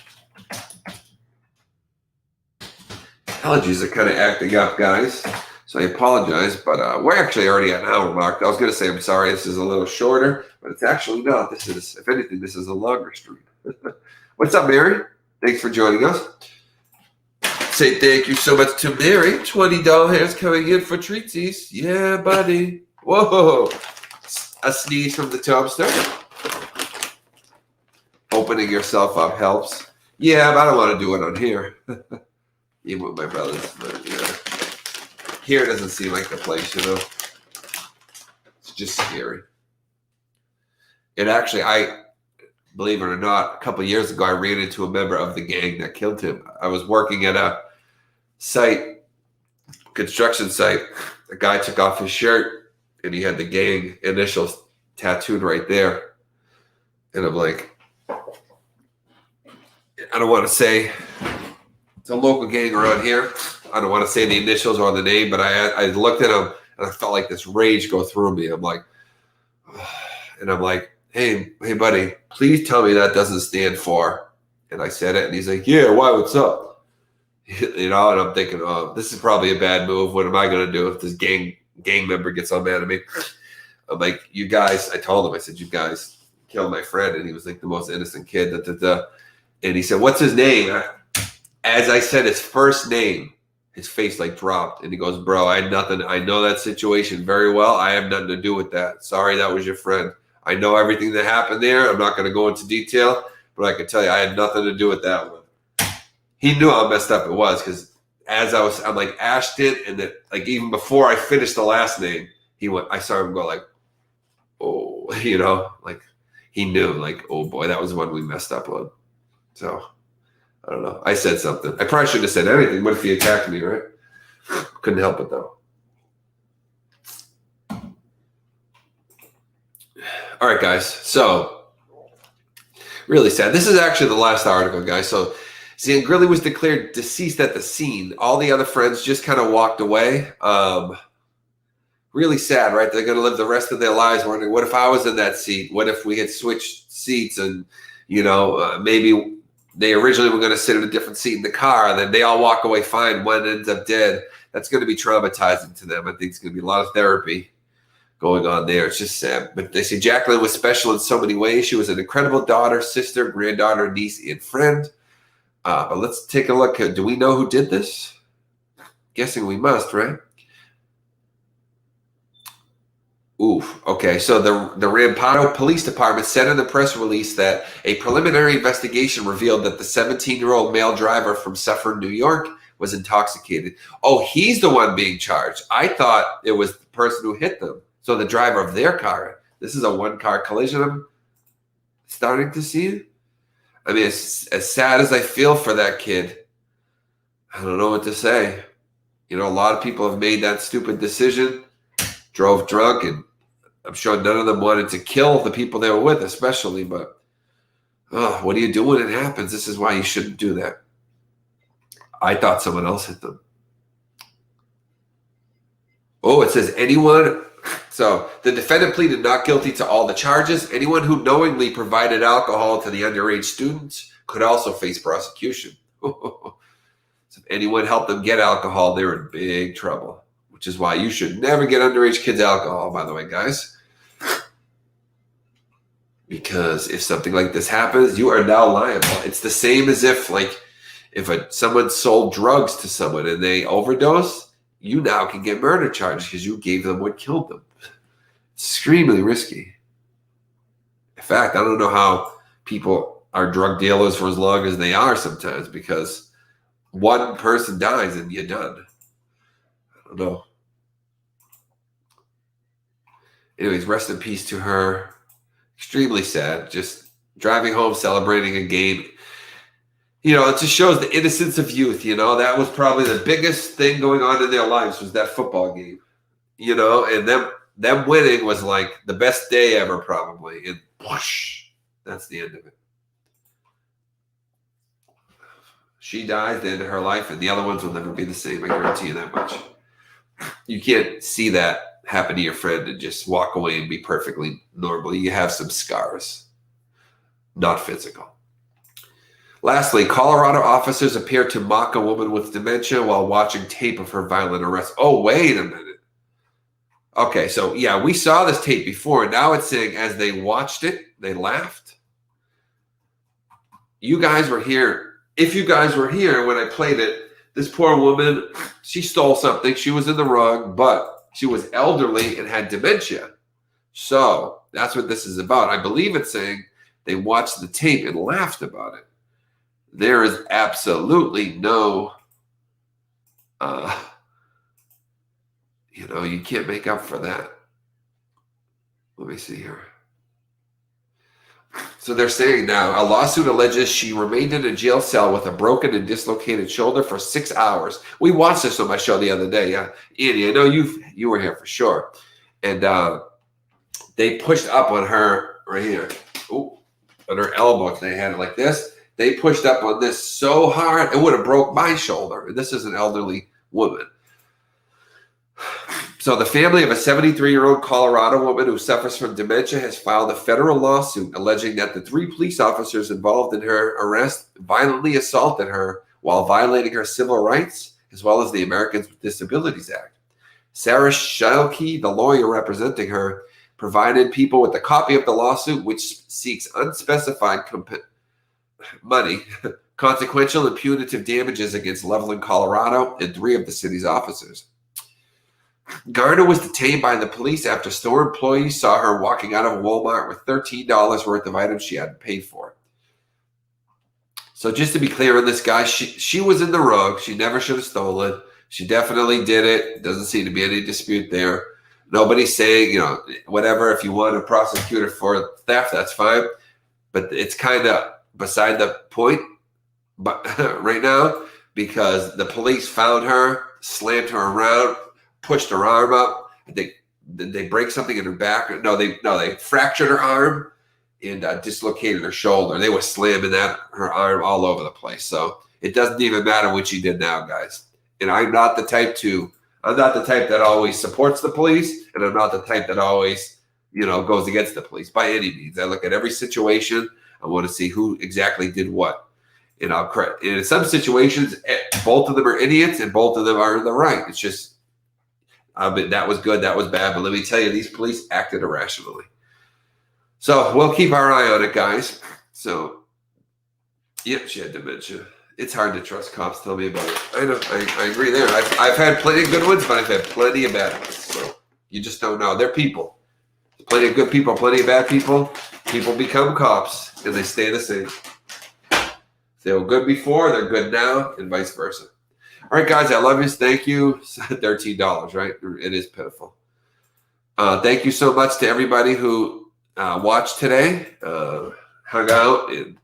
Allergies are kind of acting up, guys. So I apologize, but we're actually already at an hour mark. I was going to say I'm sorry this is a little shorter, but it's actually not. This is, if anything, this is a longer stream. What's up, Mary? Thanks for joining us. Say thank you so much to Mary. 20 doll hairs coming in for treatsies. Yeah, buddy. Whoa. A sneeze from the toaster. Opening yourself up helps. Yeah, but I don't want to do it on here. Even with my brothers. But, here doesn't seem like the place, It's just scary. It actually, believe it or not, a couple of years ago, I ran into a member of the gang that killed him. I was working at a construction site. A guy took off his shirt and he had the gang initials tattooed right there. And I'm like, I don't want to say it's a local gang around here. I don't want to say the initials or the name, but I looked at him and I felt like this rage go through me. I'm like, hey, buddy, please tell me that doesn't stand for. And I said it, and he's like, yeah, why, what's up? And I'm thinking, oh, this is probably a bad move. What am I going to do if this gang member gets all mad at me? I'm like, you guys, I told him, I said, you guys killed my friend. And he was like the most innocent kid. And he said, what's his name? As I said his first name, his face like dropped. And he goes, bro, I had nothing. I know that situation very well. I have nothing to do with that. Sorry, that was your friend. I know everything that happened there. I'm not going to go into detail, but I can tell you I had nothing to do with that one. He knew how messed up it was because I'm like Ashton, and then like even before I finished the last name, I saw him go like, oh, like he knew like, oh boy, that was the one we messed up on. So I don't know. I said something. I probably shouldn't have said anything. What if he attacked me, right? Couldn't help it though. All right, guys. So, really sad. This is actually the last article, guys. So, Zangrilli was declared deceased at the scene. All the other friends just kind of walked away. Really sad, right? They're going to live the rest of their lives wondering, what if I was in that seat? What if we had switched seats and, maybe they originally were going to sit in a different seat in the car and then they all walk away fine. One ends up dead. That's going to be traumatizing to them. I think it's going to be a lot of therapy going on there. It's just sad. But they say Jacqueline was special in so many ways. She was an incredible daughter, sister, granddaughter, niece, and friend. But let's take a look. Do we know who did this? Guessing we must, right? Oof. Okay. So the Rampado Police Department said in the press release that a preliminary investigation revealed that the 17-year-old male driver from Suffern, New York, was intoxicated. Oh, he's the one being charged. I thought it was the person who hit them. So the driver of their car. This is a one-car collision I'm starting to see. I mean, as sad as I feel for that kid, I don't know what to say. You know, a lot of people have made that stupid decision, drove drunk, and I'm sure none of them wanted to kill the people they were with, especially, but what do you do when it happens? This is why you shouldn't do that. I thought someone else hit them. Oh, it says anyone. So the defendant pleaded not guilty to all the charges. Anyone who knowingly provided alcohol to the underage students could also face prosecution. So if anyone helped them get alcohol, they were in big trouble, which is why you should never get underage kids alcohol, by the way, guys. Because if something like this happens, you are now liable. It's the same as if someone sold drugs to someone and they overdose, you now can get murder charges because you gave them what killed them. It's extremely risky. In fact, I don't know how people are drug dealers for as long as they are sometimes, because one person dies and you're done. I don't know. Anyways, rest in peace to her. Extremely sad. Just driving home, celebrating a game. You know, it just shows the innocence of youth. You know, that was probably the biggest thing going on in their lives, was that football game. You know, and them winning was like the best day ever, probably. And whoosh, that's the end of it. She died, the end of her life, and the other ones will never be the same. I guarantee you that much. You can't see that happen to your friend and just walk away and be perfectly normal. You have some scars, not physical. Lastly, Colorado officers appear to mock a woman with dementia while watching tape of her violent arrest. Oh, wait a minute. Okay, so yeah, we saw this tape before. Now it's saying as they watched it, they laughed. You guys were here. If you guys were here when I played it, this poor woman, she stole something. She was in the wrong, but she was elderly and had dementia. So that's what this is about. I believe it's saying they watched the tape and laughed about it. There is absolutely no, you can't make up for that. Let me see here. So they're saying now, a lawsuit alleges she remained in a jail cell with a broken and dislocated shoulder for 6 hours. We watched this on my show the other day. Yeah, Andy, I know you were here for sure. And they pushed up on her right here. Ooh, on her elbow. They had it like this. They pushed up on this so hard, it would have broke my shoulder. And this is an elderly woman. So the family of a 73-year-old Colorado woman who suffers from dementia has filed a federal lawsuit alleging that the 3 police officers involved in her arrest violently assaulted her while violating her civil rights, as well as the Americans with Disabilities Act. Sarah Schielke, the lawyer representing her, provided people with a copy of the lawsuit, which seeks unspecified money, consequential and punitive damages against Loveland, Colorado, and 3 of the city's officers. Garner was detained by the police after store employees saw her walking out of a Walmart with $13 worth of items she hadn't paid for. So just to be clear on this guy, she was in the wrong. She never should have stolen. She definitely did it. Doesn't seem to be any dispute there. Nobody's saying, whatever, if you want to prosecute her for theft, that's fine. But it's kind of beside the point right now, because the police found her, slammed her around, pushed her arm up. Did they break something in her back? No, they fractured her arm and dislocated her shoulder. They were slamming her arm all over the place. So it doesn't even matter what she did now, guys. And I'm not the type that always supports the police, and I'm not the type that always, goes against the police by any means. I look at every situation. I want to see who exactly did what. And in some situations, both of them are idiots and both of them are in the right. It's just, that was good, that was bad. But let me tell you, these police acted irrationally. So we'll keep our eye on it, guys. So, yep, she had dementia. It's hard to trust cops. Tell me about it. I know, I agree there. I've had plenty of good ones, but I've had plenty of bad ones. So you just don't know. They're people. Plenty of good people, plenty of bad people. People become cops, and they stay the same. They were good before, they're good now, and vice versa. All right, guys, I love you. Thank you. $13, right? It is pitiful. Thank you so much to everybody who watched today, hung out, and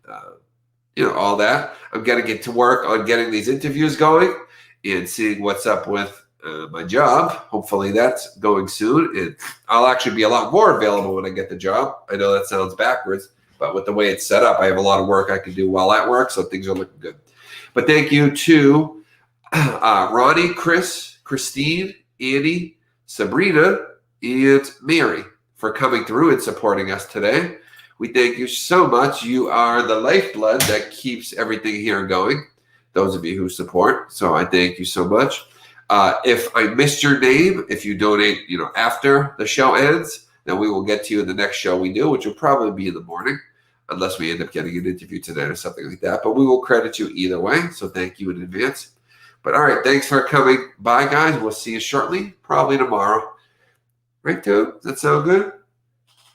all that. I'm going to get to work on getting these interviews going and seeing what's up with my job. Hopefully that's going soon. And I'll actually be a lot more available when I get the job. I know that sounds backwards, but with the way it's set up, I have a lot of work I can do while at work, so things are looking good. But thank you to Ronnie, Chris, Christine, Annie, Sabrina, and Mary for coming through and supporting us today. We thank you so much. You are the lifeblood that keeps everything here going, those of you who support. So I thank you so much. If I missed your name, if you donate, after the show ends, then we will get to you in the next show we do, which will probably be in the morning, unless we end up getting an interview tonight or something like that. But we will credit you either way. So thank you in advance. But all right, thanks for coming by, guys. We'll see you shortly, probably tomorrow. Right, Toby? Does that sound good?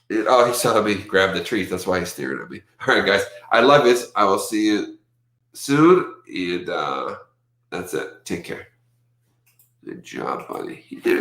He saw me grab the trees. That's why he's staring at me. All right, guys. I love it. I will see you soon. And that's it. Take care. Good job, buddy. You did it.